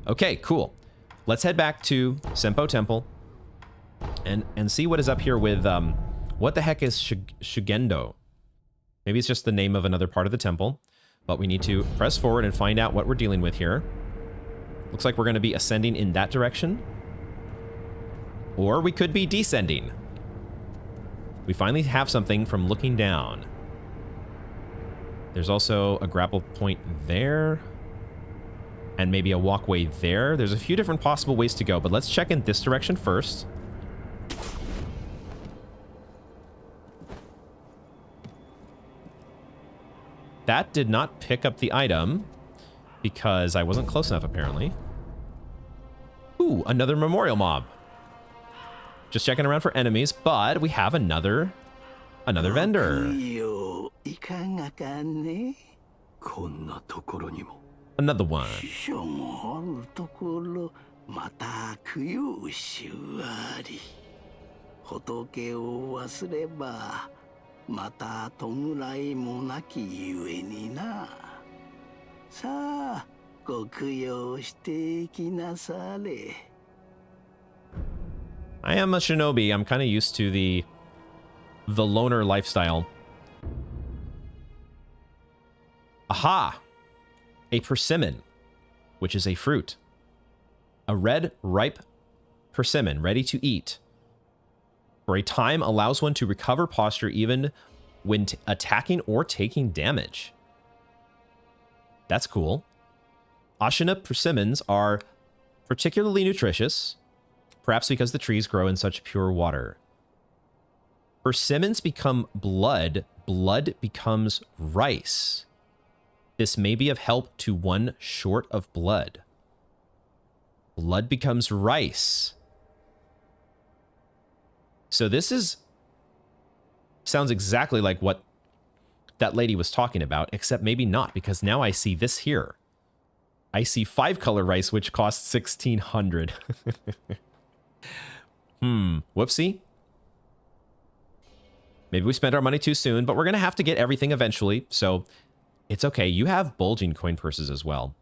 Okay, cool. Let's head back to Senpou Temple and see what is up here with... what the heck is Shugendo? Maybe it's just the name of another part of the temple. But we need to press forward and find out what we're dealing with here. Looks like we're going to be ascending in that direction. Or we could be descending. We finally have something from looking down. There's also a grapple point there. And maybe a walkway there. There's a few different possible ways to go, but let's check in this direction first. That did not pick up the item because I wasn't close enough, apparently. Ooh, another memorial mob. Just checking around for enemies, but we have another vendor. Another one. I am a shinobi. I'm kind of used to the loner lifestyle. Aha! A persimmon, which is a fruit. A red, ripe persimmon, ready to eat. For a time, allows one to recover posture even when attacking or taking damage. That's cool. Ashina persimmons are particularly nutritious, perhaps because the trees grow in such pure water. Persimmons become blood, blood becomes rice. This may be of help to one short of blood. Blood becomes rice. So this sounds exactly like what that lady was talking about, except maybe not, because now I see this here. I see 5-color rice, which costs 1,600. Whoopsie. Maybe we spent our money too soon, but we're going to have to get everything eventually, so it's okay. You have bulging coin purses as well.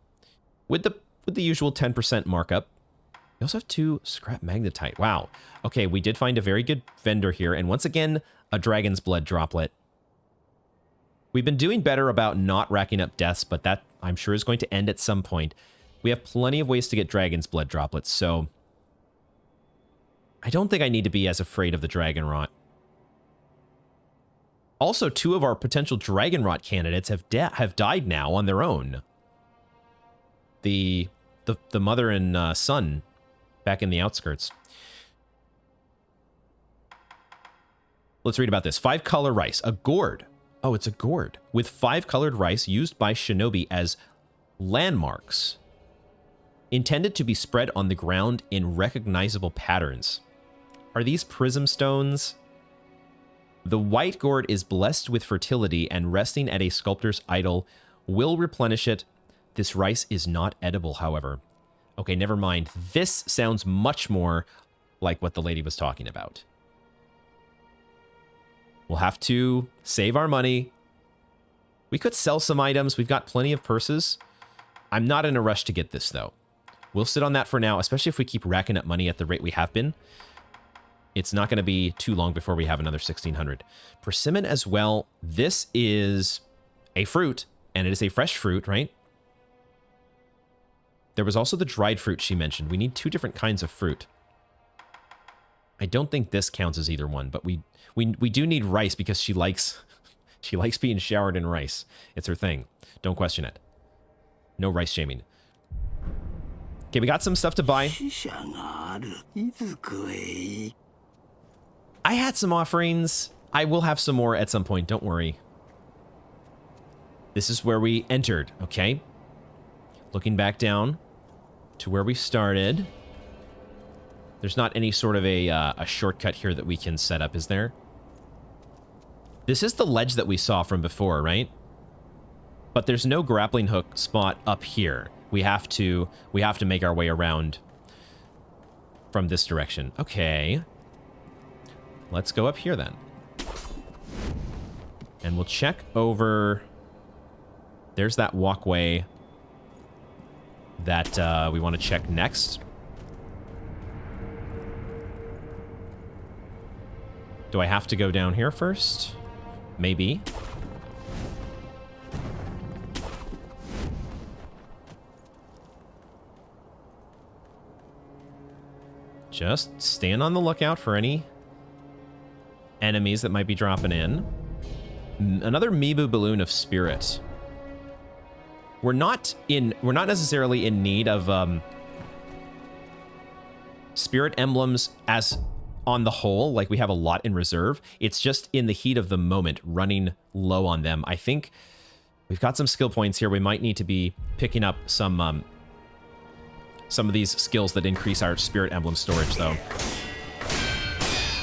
With the usual 10% markup. You also have 2 scrap magnetite. Wow. Okay, we did find a very good vendor here, and once again, a dragon's blood droplet. We've been doing better about not racking up deaths, but that, I'm sure, is going to end at some point. We have plenty of ways to get dragon's blood droplets, so I don't think I need to be as afraid of the dragon rot. Also, 2 of our potential dragon rot candidates have died now on their own. The mother and son back in the outskirts. Let's read about this. 5-color rice, a gourd. Oh, it's a gourd with 5-colored rice used by shinobi as landmarks, intended to be spread on the ground in recognizable patterns. Are these prism stones? The white gourd is blessed with fertility, and resting at a sculptor's idol will replenish it. This rice is not edible, however. Okay, never mind. This sounds much more like what the lady was talking about. We'll have to save our money. We could sell some items. We've got plenty of purses. I'm not in a rush to get this, though. We'll sit on that for now, especially if we keep racking up money at the rate we have been. It's not going to be too long before we have another 1,600. Persimmon as well. This is a fruit, and it is a fresh fruit, right? There was also the dried fruit she mentioned. We need 2 different kinds of fruit. I don't think this counts as either one, but we do need rice because she likes being showered in rice. It's her thing. Don't question it. No rice shaming. Okay, we got some stuff to buy. I had some offerings. I will have some more at some point. Don't worry. This is where we entered, okay? Looking back down to where we started. There's not any sort of a shortcut here that we can set up, is there? This is the ledge that we saw from before, right? But there's no grappling hook spot up here. We have to make our way around from this direction. Okay. Let's go up here then. And we'll check over. There's that walkway that we want to check next. Do I have to go down here first? Maybe. Just stand on the lookout for any enemies that might be dropping in. Another Mibu balloon of spirit. We're not necessarily in need of spirit emblems as on the whole, like we have a lot in reserve. It's just in the heat of the moment, running low on them. I think we've got some skill points here. We might need to be picking up some of these skills that increase our spirit emblem storage, though.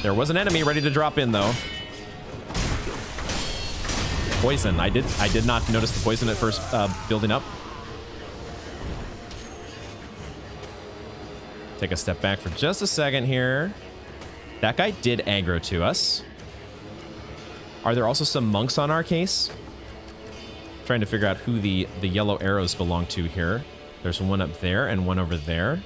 There was an enemy ready to drop in, though. Poison. I did not notice the poison at first building up. Take a step back for just a second here. That guy did aggro to us. Are there also some monks on our case? Trying to figure out who the yellow arrows belong to here. There's one up there and one over there.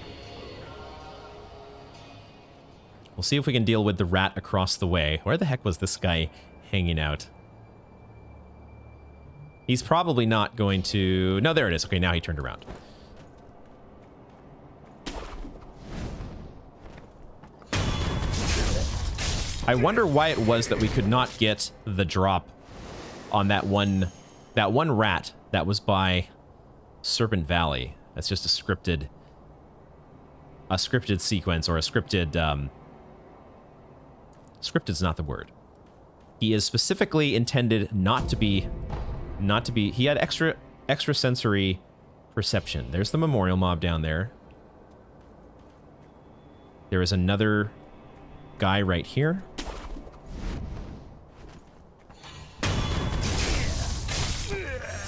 We'll see if we can deal with the rat across the way. Where the heck was this guy hanging out? He's probably not going to... No, there it is. Okay, now he turned around. I wonder why it was that we could not get the drop on that one rat that was by Serpent Valley. That's just a scripted sequence, or a scripted scripted's not the word. He is specifically intended not to be he had extra sensory perception. There's the memorial mob down there. There is another guy right here.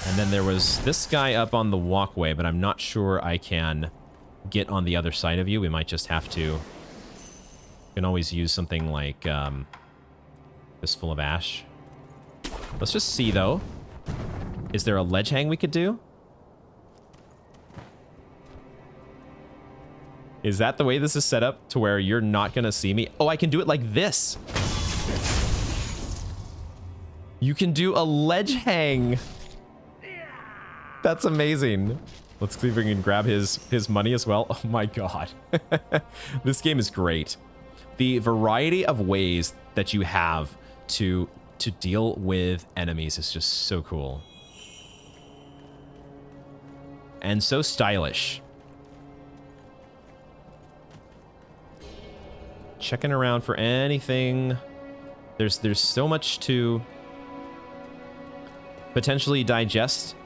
And then there was this guy up on the walkway, but I'm not sure I can get on the other side of you. We might just have to... You can always use something like Fistful of Ash. Let's just see, though. Is there a ledge hang we could do? Is that the way this is set up to where you're not going to see me? Oh, I can do it like this. You can do a ledge hang. That's amazing. Let's see if we can grab his money as well. Oh my god. This game is great. The variety of ways that you have to deal with enemies is just so cool. And so stylish. Checking around for anything. There's so much to potentially digest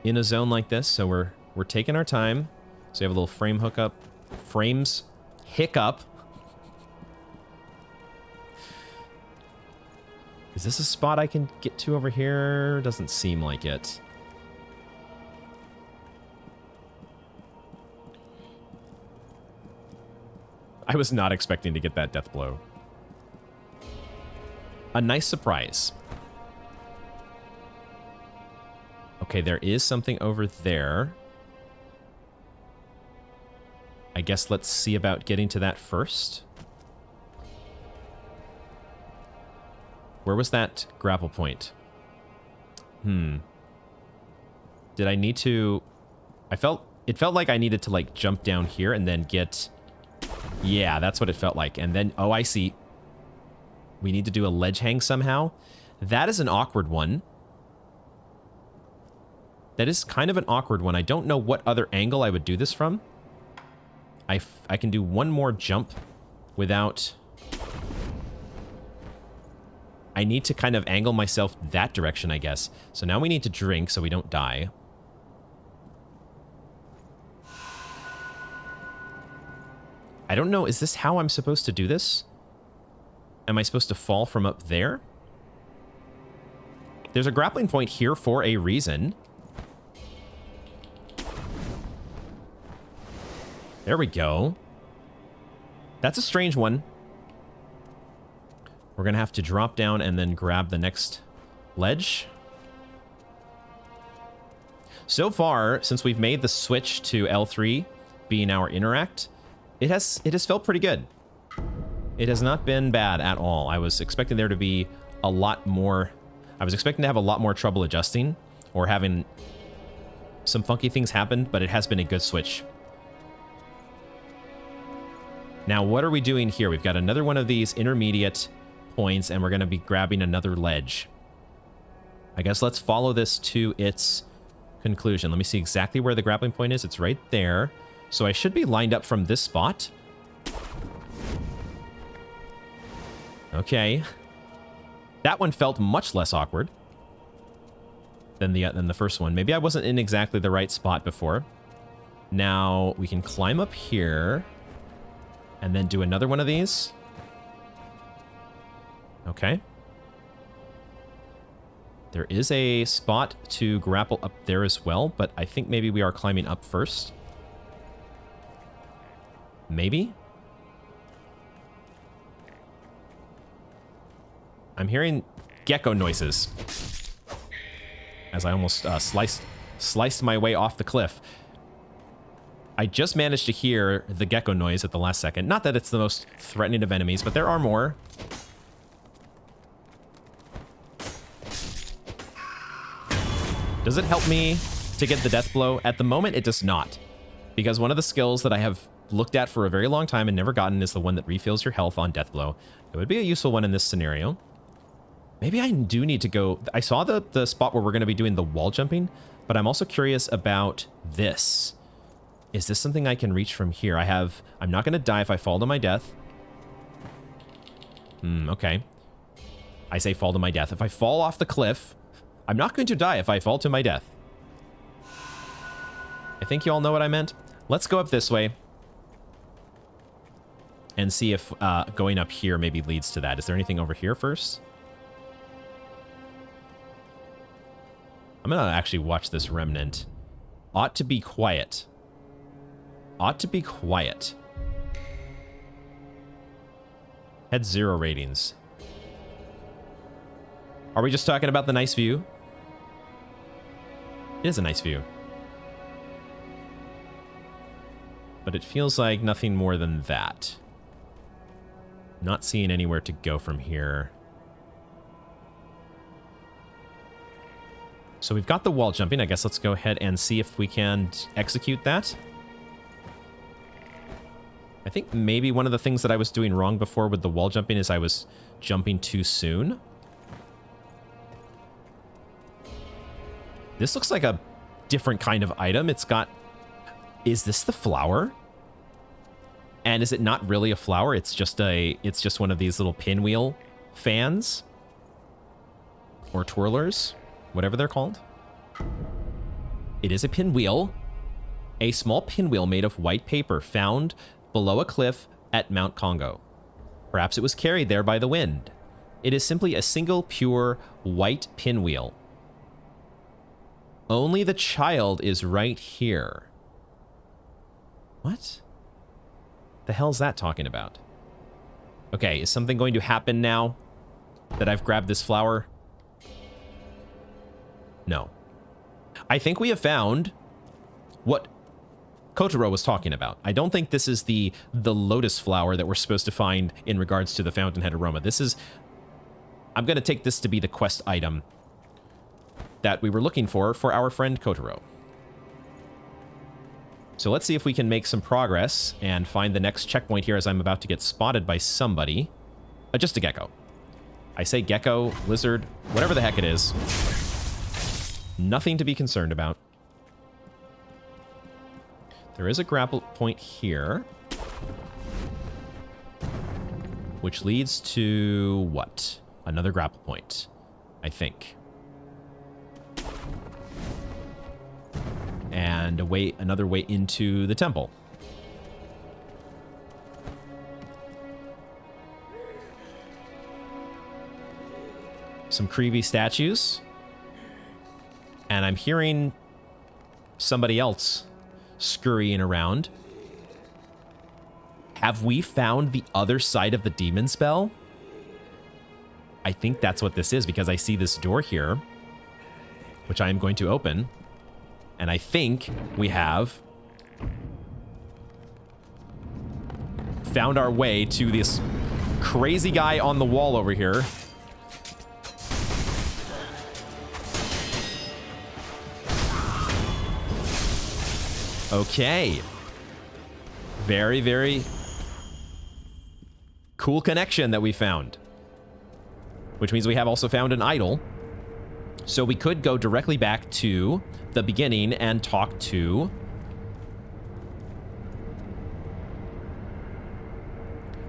in a zone like this, so we're taking our time. So you have a little frame hookup, frames hiccup. Is this a spot I can get to over here? Doesn't seem like it. I was not expecting to get that death blow. A nice surprise. Okay, there is something over there. I guess let's see about getting to that first. Where was that grapple point? Did I need to... It felt like I needed to, like, jump down here and then get... Yeah, that's what it felt like. And then... Oh, I see. We need to do a ledge hang somehow. That is an awkward one. That is kind of an awkward one. I don't know what other angle I would do this from. I can do one more jump without... I need to kind of angle myself that direction, I guess. So now we need to drink so we don't die. I don't know, is this how I'm supposed to do this? Am I supposed to fall from up there? There's a grappling point here for a reason. There we go. That's a strange one. We're gonna have to drop down and then grab the next ledge. So far, since we've made the switch to L3 being our interact, it has felt pretty good. It has not been bad at all. I was expecting there to be a lot more... I was expecting to have a lot more trouble adjusting or having some funky things happen, but it has been a good switch. Now, what are we doing here? We've got another one of these intermediate points, and we're going to be grabbing another ledge. I guess let's follow this to its conclusion. Let me see exactly where the grappling point is. It's right there. So I should be lined up from this spot. Okay. That one felt much less awkward than the first one. Maybe I wasn't in exactly the right spot before. Now we can climb up here and then do another one of these. Okay. There is a spot to grapple up there as well, but I think maybe we are climbing up first. Maybe? I'm hearing gecko noises as I almost sliced my way off the cliff. I just managed to hear the gecko noise at the last second. Not that it's the most threatening of enemies, but there are more. Does it help me to get the death blow? At the moment, it does not. Because one of the skills that I have looked at for a very long time and never gotten is the one that refills your health on death blow. It would be a useful one in this scenario. Maybe I do need to go... I saw the spot where we're going to be doing the wall jumping, but I'm also curious about this. Is this something I can reach from here? I'm not going to die if I fall to my death. Okay. I say fall to my death. If I fall off the cliff, I'm not going to die if I fall to my death. I think you all know what I meant. Let's go up this way and see if going up here maybe leads to that. Is there anything over here first? I'm going to actually watch this remnant. Ought to be quiet. Ought to be quiet. Had 0 ratings. Are we just talking about the nice view? It is a nice view. But it feels like nothing more than that. Not seeing anywhere to go from here. So we've got the wall jumping. I guess let's go ahead and see if we can execute that. I think maybe one of the things that I was doing wrong before with the wall jumping is I was jumping too soon. This looks like a different kind of item. It's got... Is this the flower? And is it not really a flower? It's just one of these little pinwheel fans or twirlers, whatever they're called. It is a pinwheel. A small pinwheel made of white paper found below a cliff at Mount Congo. Perhaps it was carried there by the wind. It is simply a single pure white pinwheel. Only the child is right here. What? The hell's that talking about? Okay, is something going to happen now that I've grabbed this flower? No. I think we have found what Kotaro was talking about. I don't think this is the lotus flower that we're supposed to find in regards to the fountainhead aroma. This is... I'm going to take this to be the quest item that we were looking for our friend Kotaro. So let's see if we can make some progress and find the next checkpoint here as I'm about to get spotted by somebody. Just a gecko. I say gecko, lizard, whatever the heck it is. Nothing to be concerned about. There is a grapple point here, which leads to what? Another grapple point, I think. And another way into the temple. Some creepy statues. And I'm hearing somebody else scurrying around. Have we found the other side of the demon spell? I think that's what this is, because I see this door here, which I am going to open. And I think we have found our way to this crazy guy on the wall over here. Okay. Very, very cool connection that we found. Which means we have also found an idol. So we could go directly back to the beginning and talk to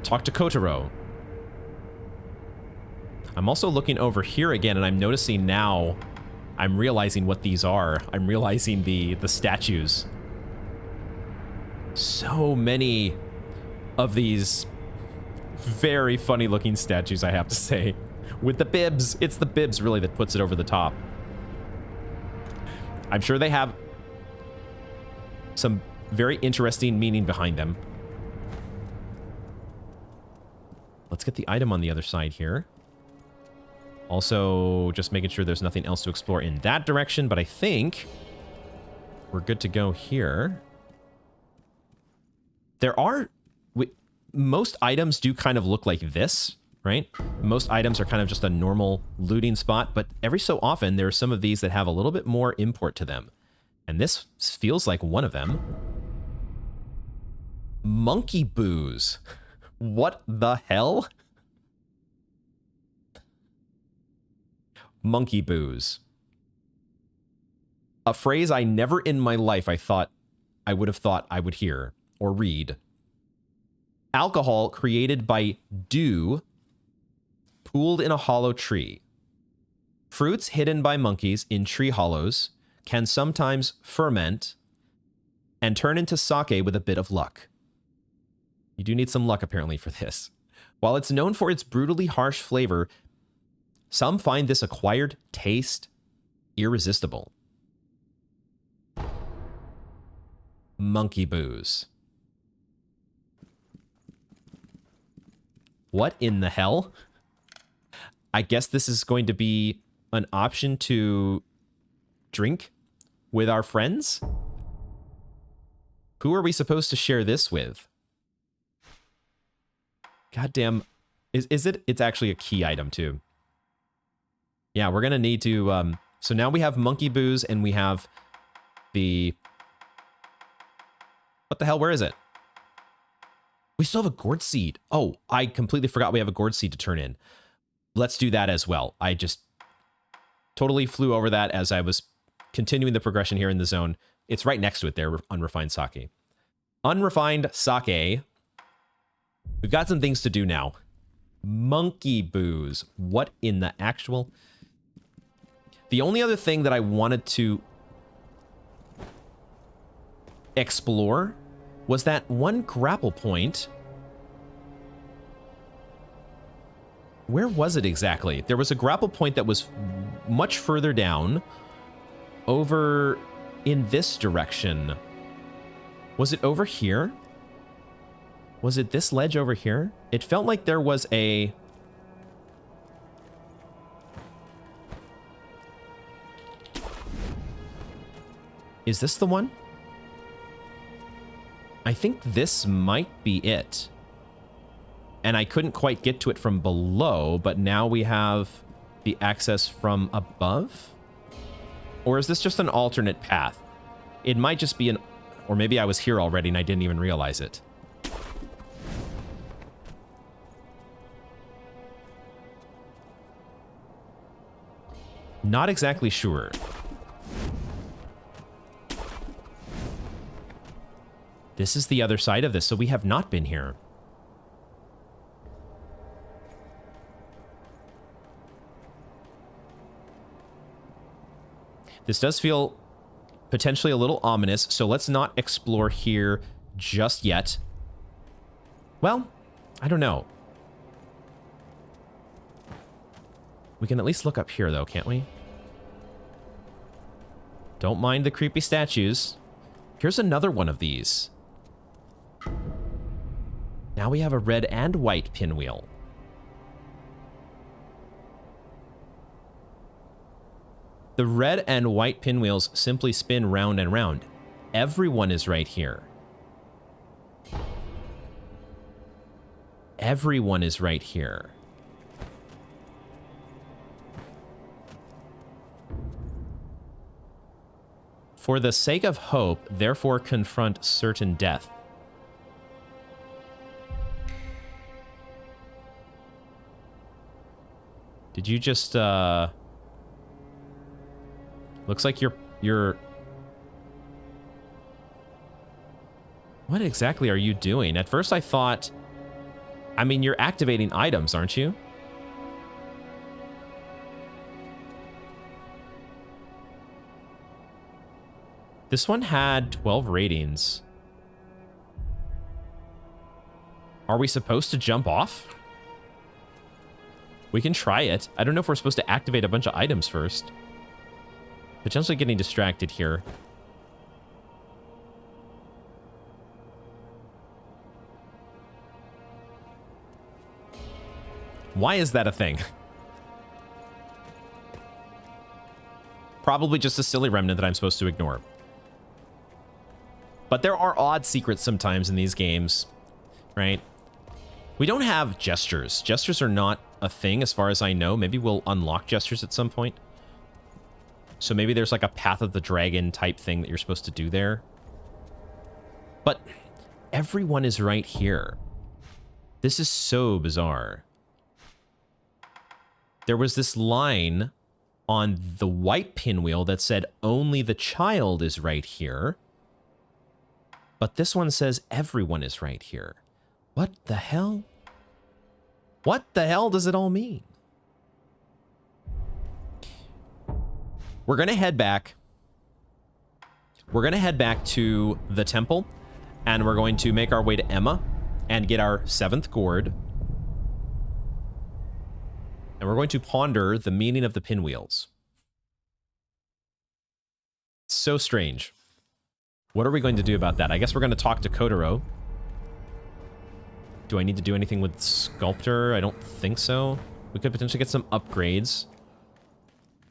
Kotaro. I'm also looking over here again, and I'm noticing now, I'm realizing what these are. I'm realizing the statues. So many of these very funny looking statues, I have to say. With the bibs. It's the bibs, really, that puts it over the top. I'm sure they have some very interesting meaning behind them. Let's get the item on the other side here. Also, just making sure there's nothing else to explore in that direction, but I think we're good to go here. There are... most items do kind of look like this, right? Most items are kind of just a normal looting spot, but every so often there are some of these that have a little bit more import to them. And this feels like one of them. Monkey booze. What the hell? Monkey booze. A phrase I never in my life I would have thought I would hear or read. Alcohol created by dew pooled in a hollow tree. Fruits hidden by monkeys in tree hollows can sometimes ferment and turn into sake with a bit of luck. You do need some luck apparently for this. While it's known for its brutally harsh flavor, some find this acquired taste irresistible. Monkey booze. What in the hell? I guess this is going to be an option to drink with our friends? Who are we supposed to share this with? Goddamn. Is it? It's actually a key item too. Yeah, we're going to need to... so now we have monkey booze and we have the... What the hell? Where is it? We still have a gourd seed. Oh, I completely forgot we have a gourd seed to turn in. Let's do that as well. I just totally flew over that as I was continuing the progression here in the zone. It's right next to it there, unrefined sake. Unrefined sake. We've got some things to do now. Monkey booze. What in the actual... The only other thing that I wanted to explore was that one grapple point. Where was it exactly? There was a grapple point that was much further down over in this direction. Was it over here? Was it this ledge over here? It felt like there was a... Is this the one? I think this might be it. And I couldn't quite get to it from below, but now we have the access from above? Or is this just an alternate path? It might just be an... Or maybe I was here already and I didn't even realize it. Not exactly sure. This is the other side of this, so we have not been here. This does feel potentially a little ominous, so let's not explore here just yet. Well, I don't know. We can at least look up here, though, can't we? Don't mind the creepy statues. Here's another one of these. Now we have a red and white pinwheel. The red and white pinwheels simply spin round and round. Everyone is right here. Everyone is right here. For the sake of hope, therefore confront certain death. Did you just, looks like you're... What exactly are you doing? At first I thought... I mean, you're activating items, aren't you? This one had 12 ratings. Are we supposed to jump off? We can try it. I don't know if we're supposed to activate a bunch of items first. Potentially getting distracted here. Why is that a thing? Probably just a silly remnant that I'm supposed to ignore. But there are odd secrets sometimes in these games, right? We don't have gestures. Gestures are not a thing as far as I know. Maybe we'll unlock gestures at some point. So maybe there's like a Path of the Dragon type thing that you're supposed to do there. But everyone is right here. This is so bizarre. There was this line on the white pinwheel that said only the child is right here. But this one says everyone is right here. What the hell? What the hell does it all mean? We're going to head back. We're going to head back to the temple, and we're going to make our way to Emma and get our 7th gourd. And we're going to ponder the meaning of the pinwheels. So strange. What are we going to do about that? I guess we're going to talk to Kotaro. Do I need to do anything with Sculptor? I don't think so. We could potentially get some upgrades.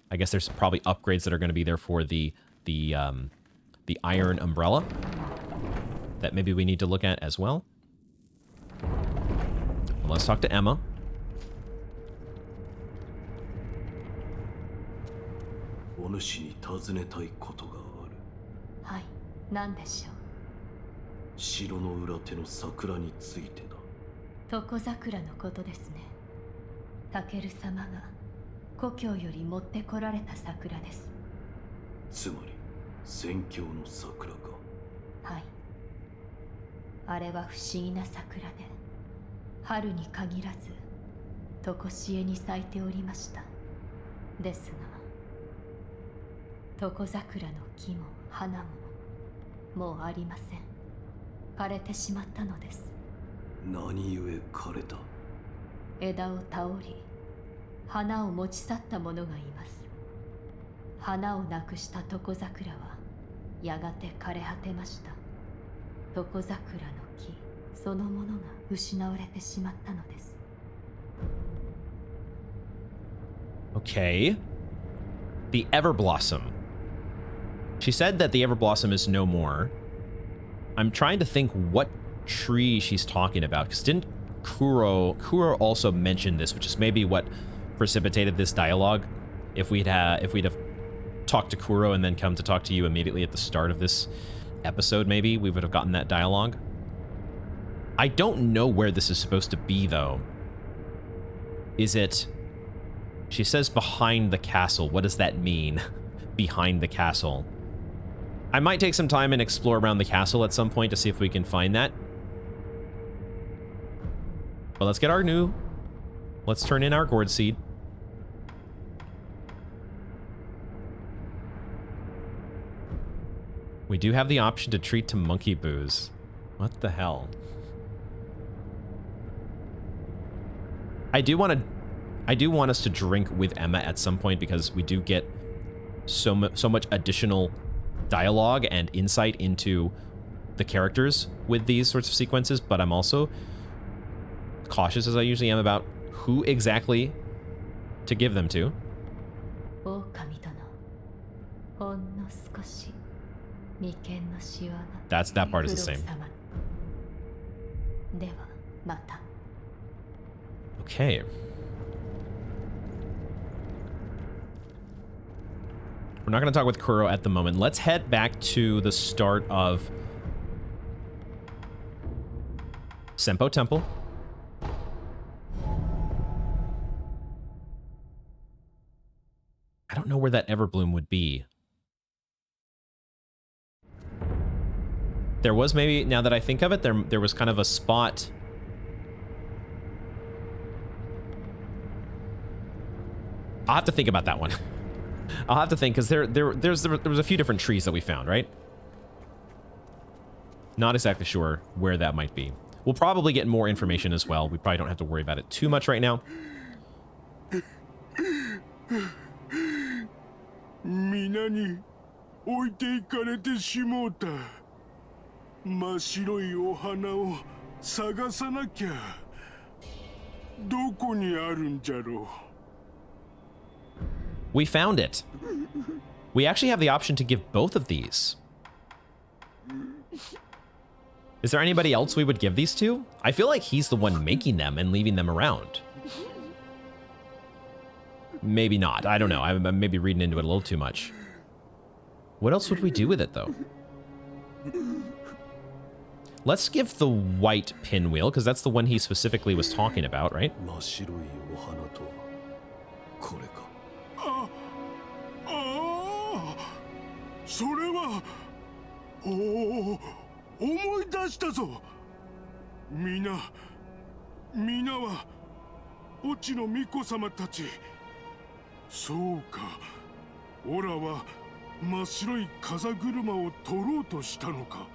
I guess there's probably upgrades that are going to be there for the iron umbrella that maybe we need to look at as well. Well, let's talk to Emma. Hi, 何でしょう。城の裏手の桜についてだ。床桜のことですね。タケル様が故郷より持ってこられた桜です。つまり宣教の桜か。はい。あれは不思議な桜で、春に限らず常しえに咲いておりました。ですが、床桜の木も花ももうありません。枯れてしまったのです。何故枯れた？枝を倒り、花を持ち去った者がいます。花をなくした床桜はやがて枯れ果てました。床桜の木そのものが失われてしまったのです。Okay. The Everblossom. She said that the Everblossom is no more. I'm trying to think what tree she's talking about, because didn't Kuro also mention this, which is maybe what precipitated this dialogue. If we'd have talked to Kuro and then come to talk to you immediately at the start of this episode, maybe we would have gotten that dialogue. I don't know where this is supposed to be, though. Is it... She says behind the castle. What does that mean? Behind the castle. I might take some time and explore around the castle at some point to see if we can find that. But let's get our new... Let's turn in our gourd seed. We do have the option to treat to monkey booze. What the hell? I do want us to drink with Emma at some point, because we do get so much additional dialogue and insight into the characters with these sorts of sequences, but I'm also cautious, as I usually am, about who exactly to give them to. That part is the same. Okay. We're not going to talk with Kuro at the moment. Let's head back to the start of Senpou Temple. I don't know where that Everbloom would be. There was maybe, now that I think of it, there was kind of a spot. I'll have to think about that one. I'll have to think, because there was a few different trees that we found, right? Not exactly sure where that might be. We'll probably get more information as well. We probably don't have to worry about it too much right now. We found it. We actually have the option to give both of these. Is there anybody else we would give these to? I feel like he's the one making them and leaving them around. Maybe not. I don't know. I'm maybe reading into it a little too much. What else would we do with it, though? Let's give the white pinwheel, because that's the one he specifically was talking about, right? 真っ白いお花とはこれか。ああ、それはおお、思い出したぞ。皆は越智の巫女様たち。そうか、オラは真っ白い風車を取ろうとしたのか。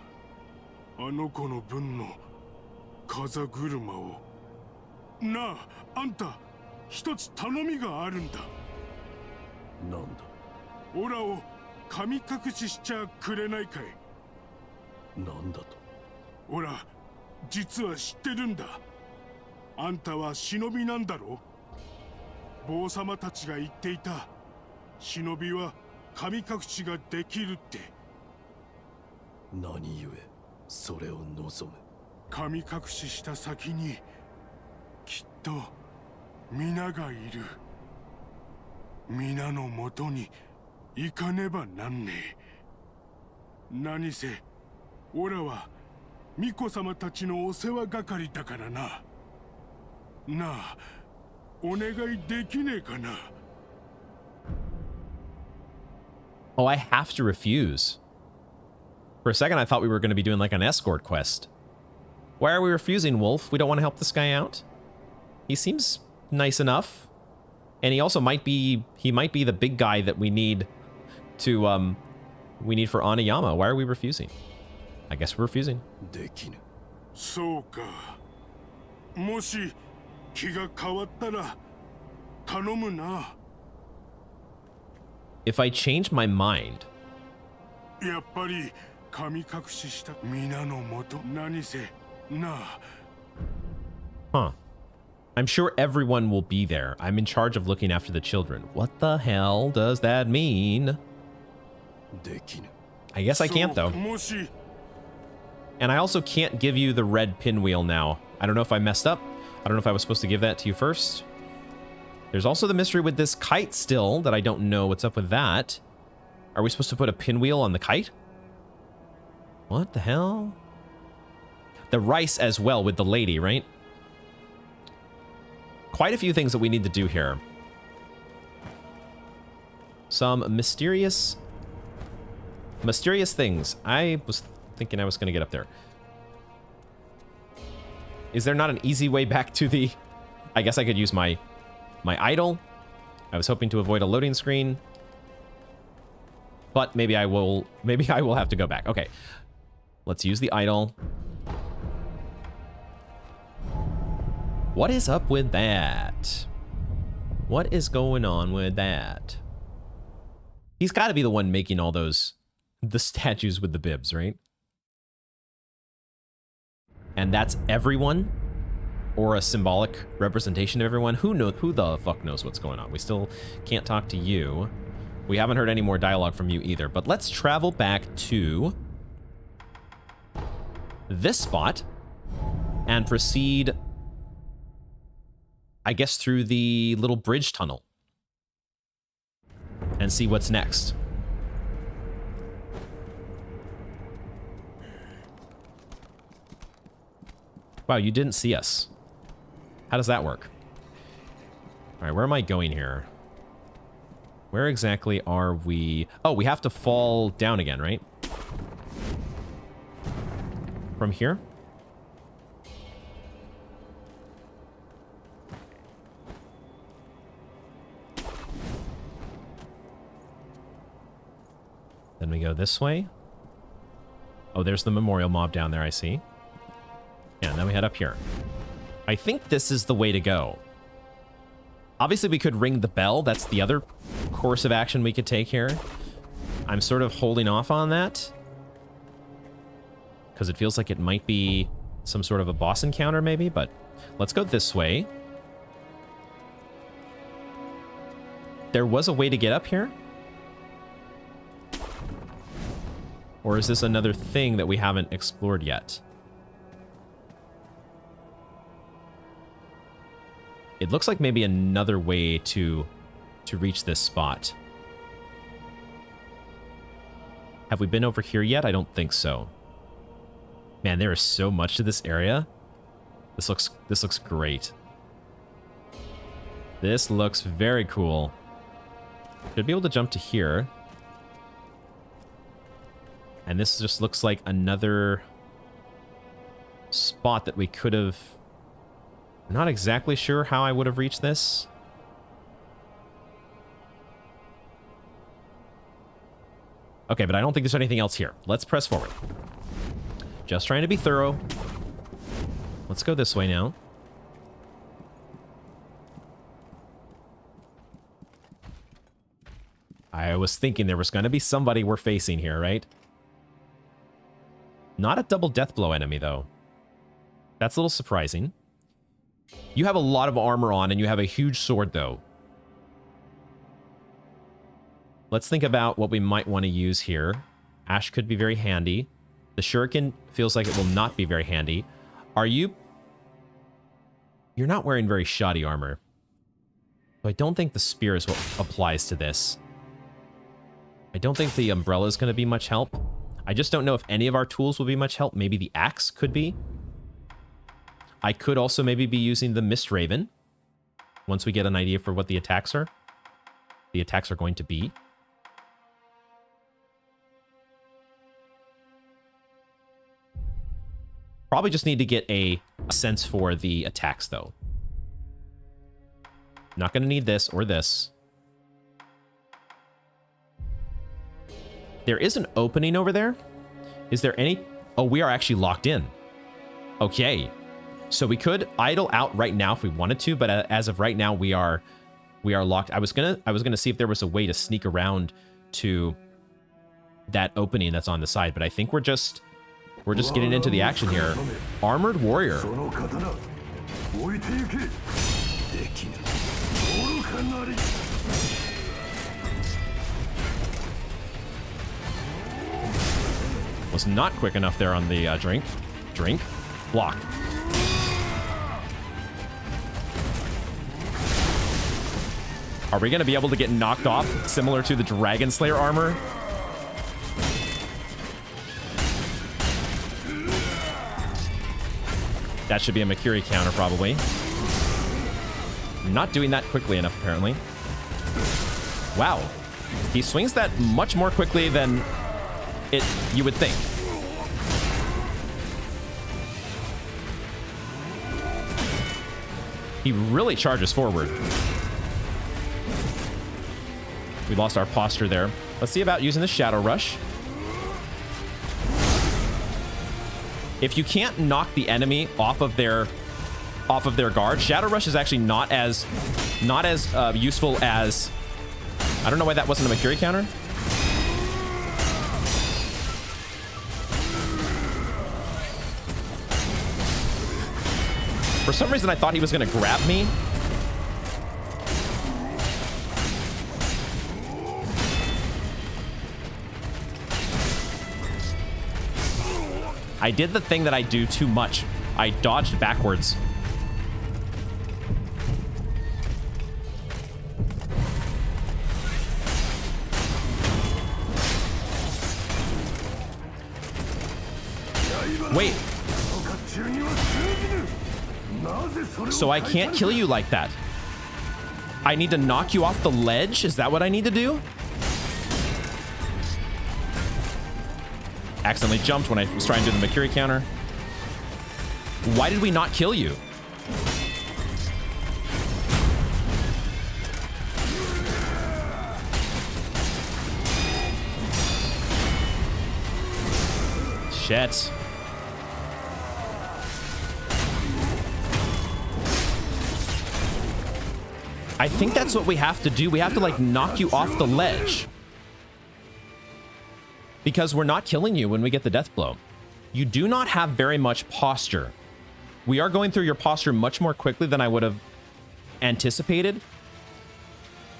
あの子の分の風車を。なあ、あんた一つ頼みがあるんだ。なんだ。オラを神隠ししちゃくれないかい。なんだと。オラ実は知ってるんだ。あんたは忍びなんだろ。坊様たちが言っていた忍びは神隠しができるって。何故それを望む。神隠しした先にきっと皆がいる。皆のもとに行かねばなんねえ。何せオラは巫女様たちのお世話係だからな。なあ、お願いできねえかな。Oh, I have to refuse. For a second, I thought we were going to be doing like an escort quest. Why are we refusing, Wolf? We don't want to help this guy out? He seems nice enough. And he also might be the big guy that we need to, for Anayama. Why are we refusing? I guess we're refusing. できぬ。そうか。もし気が変わったら頼むな。If I change my mind, やっぱり神隠しした皆のもと。何せなあ。 huh. I'm sure everyone will be there. I'm in charge of looking after the children. What the hell does that mean? できぬ。 I guess I can't, though. もし And I also can't give you the red pinwheel now. I don't know if I messed up. I don't know if I was supposed to give that to you first. There's also the mystery with this kite still that I don't know what's up with that. Are we supposed to put a pinwheel on the kite? What the hell? The rice as well with the lady, right? Quite a few things that we need to do here. Some mysterious things. I was thinking I was going to get up there. Is there not an easy way back to the... I guess I could use my idol. I was hoping to avoid a loading screen. But maybe I will have to go back. Okay. Let's use the idol. What is up with that? What is going on with that? He's got to be the one making all the statues with the bibs, right? And that's everyone? Or a symbolic representation of everyone? Who the fuck knows what's going on? We still can't talk to you. We haven't heard any more dialogue from you either, but let's travel back to this spot and proceed, I guess, through the little bridge tunnel and see what's next. Wow, you didn't see us. How does that work? All right, where am I going here? Where exactly are we? Oh, we have to fall down again, right? From here? Then we go this way. Oh, there's the memorial mob down there, I see. Yeah, and then we head up here. I think this is the way to go. Obviously, we could ring the bell. That's the other course of action we could take here. I'm sort of holding off on that, because it feels like it might be some sort of a boss encounter, maybe, but let's go this way. There was a way to get up here? Or is this another thing that we haven't explored yet? It looks like maybe another way to reach this spot. Have we been over here yet? I don't think so. Man, there is so much to this area. This looks great. This looks very cool. Should be able to jump to here. And this just looks like another spot that we could have... I'm not exactly sure how I would have reached this. Okay, but I don't think there's anything else here. Let's press forward. Just trying to be thorough. Let's go this way now. I was thinking there was going to be somebody we're facing here, right? Not a double death blow enemy, though. That's a little surprising. You have a lot of armor on, and you have a huge sword, though. Let's think about what we might want to use here. Ash could be very handy. The shuriken feels like it will not be very handy. Are you... You're not wearing very shoddy armor. So I don't think the spear is what applies to this. I don't think the umbrella is going to be much help. I just don't know if any of our tools will be much help. Maybe the axe could be. I could also maybe be using the Mist Raven once we get an idea for what the attacks are. The attacks are going to be. Probably just need to get a sense for the attacks, though. Not going to need this or this. There is an opening over there. Is there any... Oh, we are actually locked in. Okay. So we could idle out right now if we wanted to, but as of right now, we are locked. I was gonna see if there was a way to sneak around to that opening that's on the side, but I think we're just getting into the action here. Armored Warrior. Was not quick enough there on the drink. Block. Are we going to be able to get knocked off similar to the Dragon Slayer armor? That should be a Makiri counter, probably. I'm not doing that quickly enough, apparently. Wow. He swings that much more quickly than you would think. He really charges forward. We lost our posture there. Let's see about using the Shadow Rush. If you can't knock the enemy off of their guard, Shadow Rush is actually not as useful as... I don't know why that wasn't a Makiri counter. For some reason, I thought he was going to grab me. I did the thing that I do too much. I dodged backwards. Wait. So I can't kill you like that. I need to knock you off the ledge? Is that what I need to do? Accidentally jumped when I was trying to do the Makiri counter. Why did we not kill you? Shit. I think that's what we have to do. We have to, like, knock you off the ledge. Because we're not killing you when we get the death blow. You do not have very much posture. We are going through your posture much more quickly than I would have anticipated.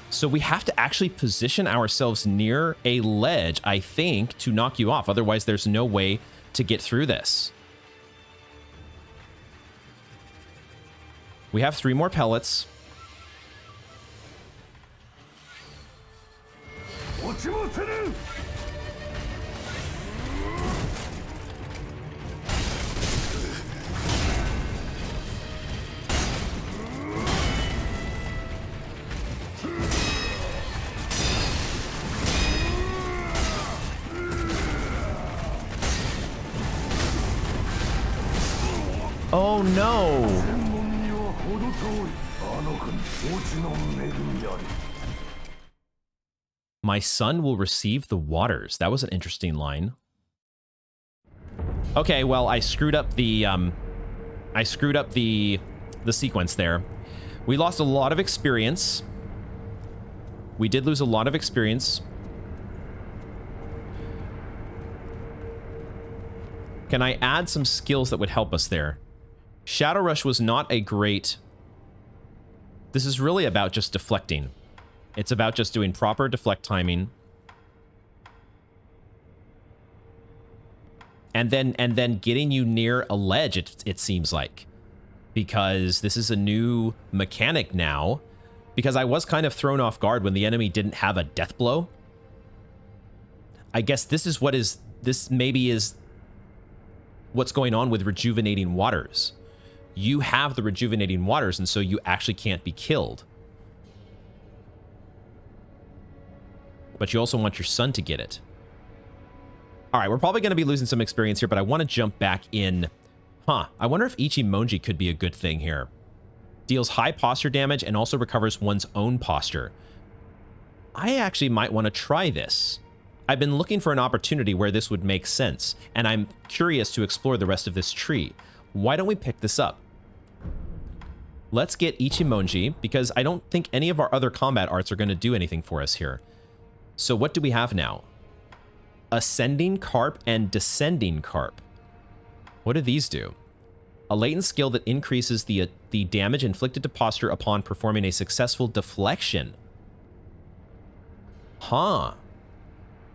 So we have to actually position ourselves near a ledge, I think, to knock you off. Otherwise, there's no way to get through this. We have 3 more pellets. ちもせぬ Oh no! 専門には程遠いあの子に落ちの恵みあり My son will receive the waters. That was an interesting line. Okay, well, I screwed up the sequence there. We lost a lot of experience. We did lose a lot of experience. Can I add some skills that would help us there? Shadow Rush was not a great... This is really about just deflecting. It's about just doing proper deflect timing. And then getting you near a ledge, it seems like. Because this is a new mechanic now. Because I was kind of thrown off guard when the enemy didn't have a death blow. I guess this is what is... This maybe is what's going on with rejuvenating waters. You have the rejuvenating waters, and so you actually can't be killed. But you also want your son to get it. All right, we're probably going to be losing some experience here, but I want to jump back in. I wonder if Ichimonji could be a good thing here. Deals high posture damage and also recovers one's own posture. I actually might want to try this. I've been looking for an opportunity where this would make sense, and I'm curious to explore the rest of this tree. Why don't we pick this up? Let's get Ichimonji, because I don't think any of our other combat arts are going to do anything for us here. So what do we have now? Ascending Carp and Descending Carp. What do these do? A latent skill that increases the damage inflicted to posture upon performing a successful deflection. The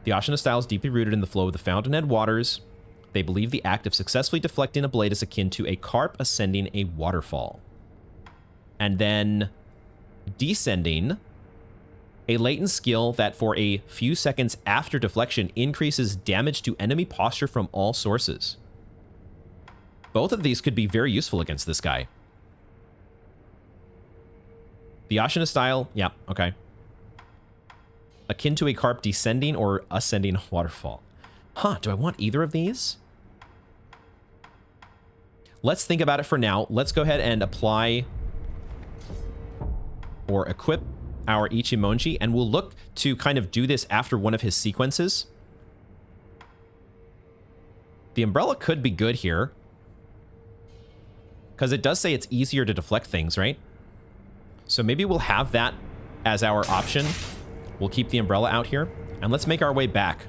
Ashina style is deeply rooted in the flow of the fountainhead waters. They believe the act of successfully deflecting a blade is akin to a carp ascending a waterfall. And then Descending, a latent skill that for a few seconds after deflection increases damage to enemy posture from all sources. Both of these could be very useful against this guy. The Ashina style, yeah, okay. Akin to a carp descending or ascending a waterfall. Do I want either of these? Let's think about it for now. Let's go ahead and apply or equip our Ichimonji, and we'll look to kind of do this after one of his sequences. The umbrella could be good here, because it does say it's easier to deflect things, right? So maybe we'll have that as our option. We'll keep the umbrella out here, and let's make our way back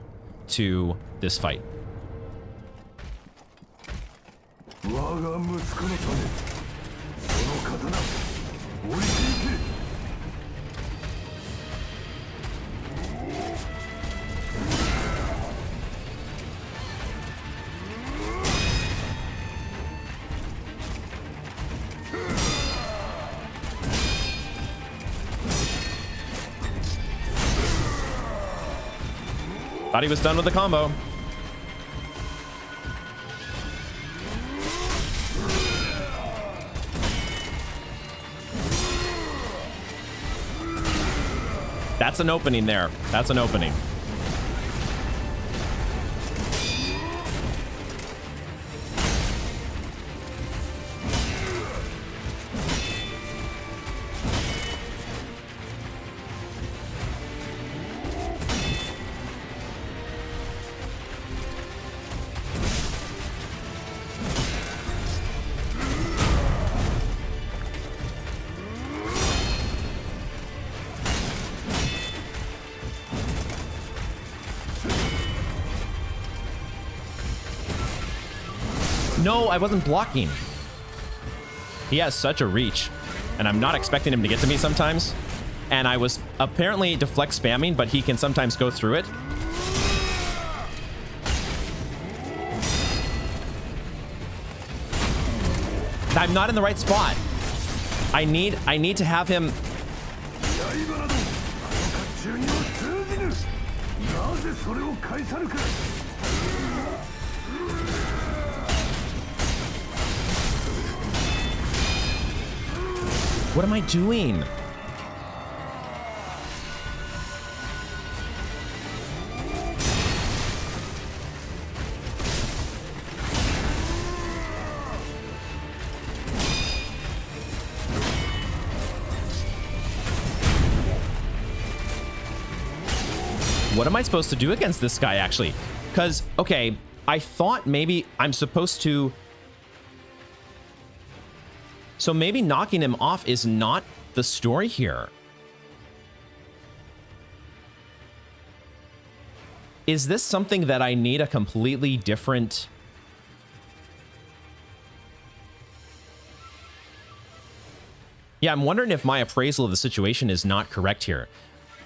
to this fight. 我が息子のためその刀置いていけ Thought he was done with the combo. That's an opening there. That's an opening. No, I wasn't blocking. He has such a reach, and I'm not expecting him to get to me sometimes. And I was apparently deflect spamming, but he can sometimes go through it. I'm not in the right spot. I need to have him. なぜそれを返さぬか。 What am I doing? What am I supposed to do against this guy, actually? Because, okay, I thought maybe I'm supposed to... So maybe knocking him off is not the story here. Is this something that I need a completely different... Yeah, I'm wondering if my appraisal of the situation is not correct here.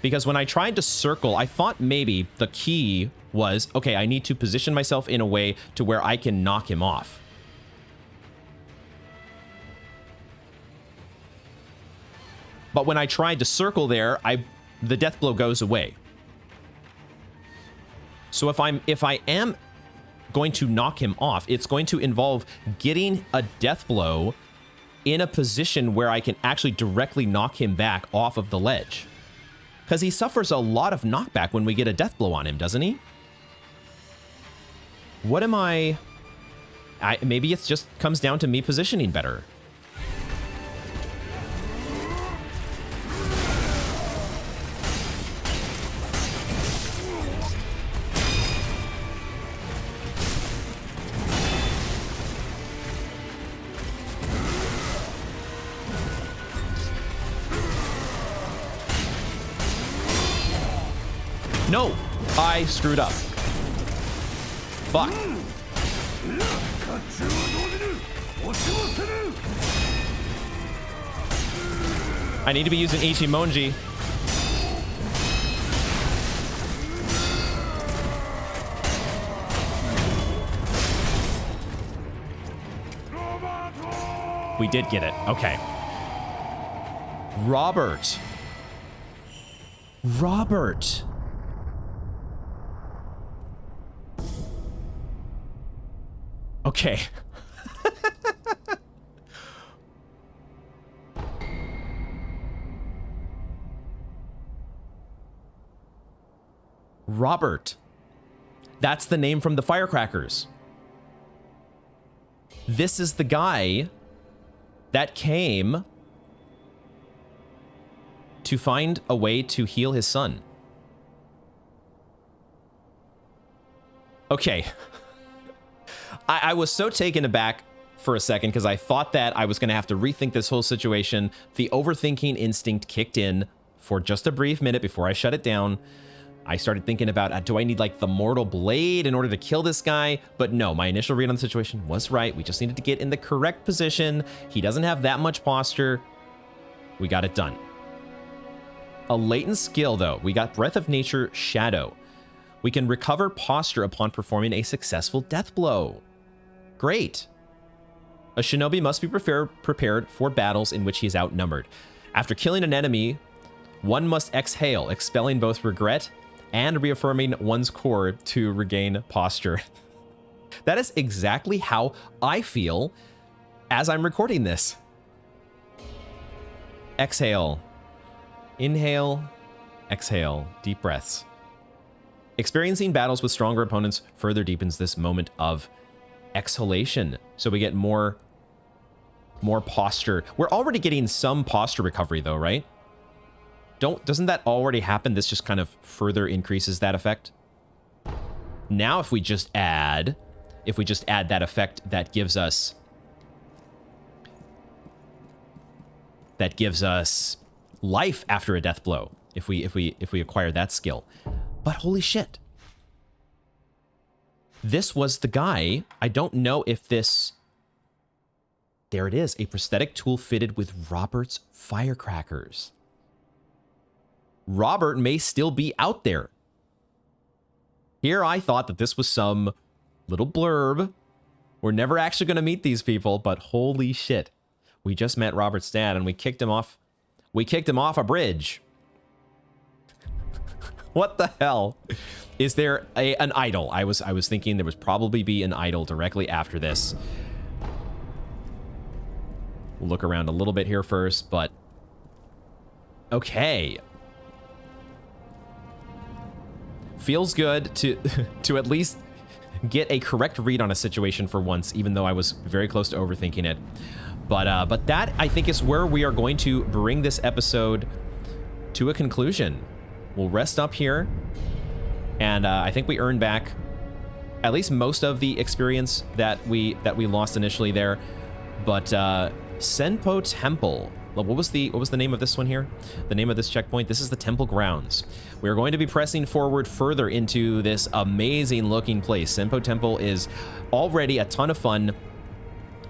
Because when I tried to circle, I thought maybe the key was, okay, I need to position myself in a way to where I can knock him off. But when I tried to circle there, the death blow goes away. So if I am going to knock him off, it's going to involve getting a death blow in a position where I can actually directly knock him back off of the ledge. Because he suffers a lot of knockback when we get a death blow on him, doesn't he? What am I... maybe it just comes down to me positioning better. No! I screwed up. Fuck. I need to be using Ichimonji. We did get it. Okay. Robert. Robert. Okay. Robert. That's the name from the firecrackers. This is the guy that came to find a way to heal his son. Okay. I was so taken aback for a second because I thought that I was going to have to rethink this whole situation. The overthinking instinct kicked in for just a brief minute before I shut it down. I started thinking about, do I need like the mortal blade in order to kill this guy? But no, my initial read on the situation was right. We just needed to get in the correct position. He doesn't have that much posture. We got it done. A latent skill though. We got Breath of Nature Shadow. We can recover posture upon performing a successful death blow. Great. A shinobi must be prepared for battles in which he is outnumbered. After killing an enemy, one must exhale, expelling both regret and reaffirming one's core to regain posture. That is exactly how I feel as I'm recording this. Exhale. Inhale. Exhale. Deep breaths. Experiencing battles with stronger opponents further deepens this moment of exhalation. So we get more posture. We're already getting some posture recovery though, right? Doesn't that already happen? This just kind of further increases that effect. Now if we just add that effect that gives us life after a death blow, if we acquire that skill. But holy shit. This was the guy. I don't know if this... There it is. A prosthetic tool fitted with Robert's firecrackers. Robert may still be out there. Here I thought that this was some little blurb. We're never actually going to meet these people, but holy shit. We just met Robert's dad and we kicked him off. We kicked him off a bridge. What the hell? Is there an idol? I was thinking there would probably be an idol directly after this. We'll look around a little bit here first, but okay. Feels good to to at least get a correct read on a situation for once, even though I was very close to overthinking it. But that, I think, is where we are going to bring this episode to a conclusion. We'll rest up here, and I think we earned back at least most of the experience that we lost initially there. But Senpou Temple. What was the name of this one here? The name of this checkpoint? This is the Temple Grounds. We are going to be pressing forward further into this amazing looking place. Senpou Temple is already a ton of fun.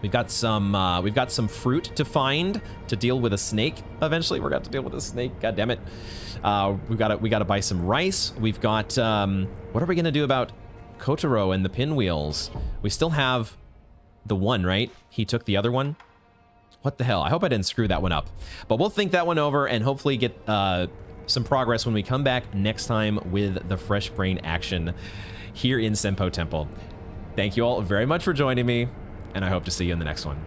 We've got some fruit to find to deal with a snake. Eventually, we're going to have to deal with a snake. God damn it. We got to buy some rice. We've got what are we going to do about Kotaro and the pinwheels? We still have the one, right? He took the other one. What the hell? I hope I didn't screw that one up. But we'll think that one over and hopefully get some progress when we come back next time with the Fresh Brain action here in Senpou Temple. Thank you all very much for joining me, and I hope to see you in the next one.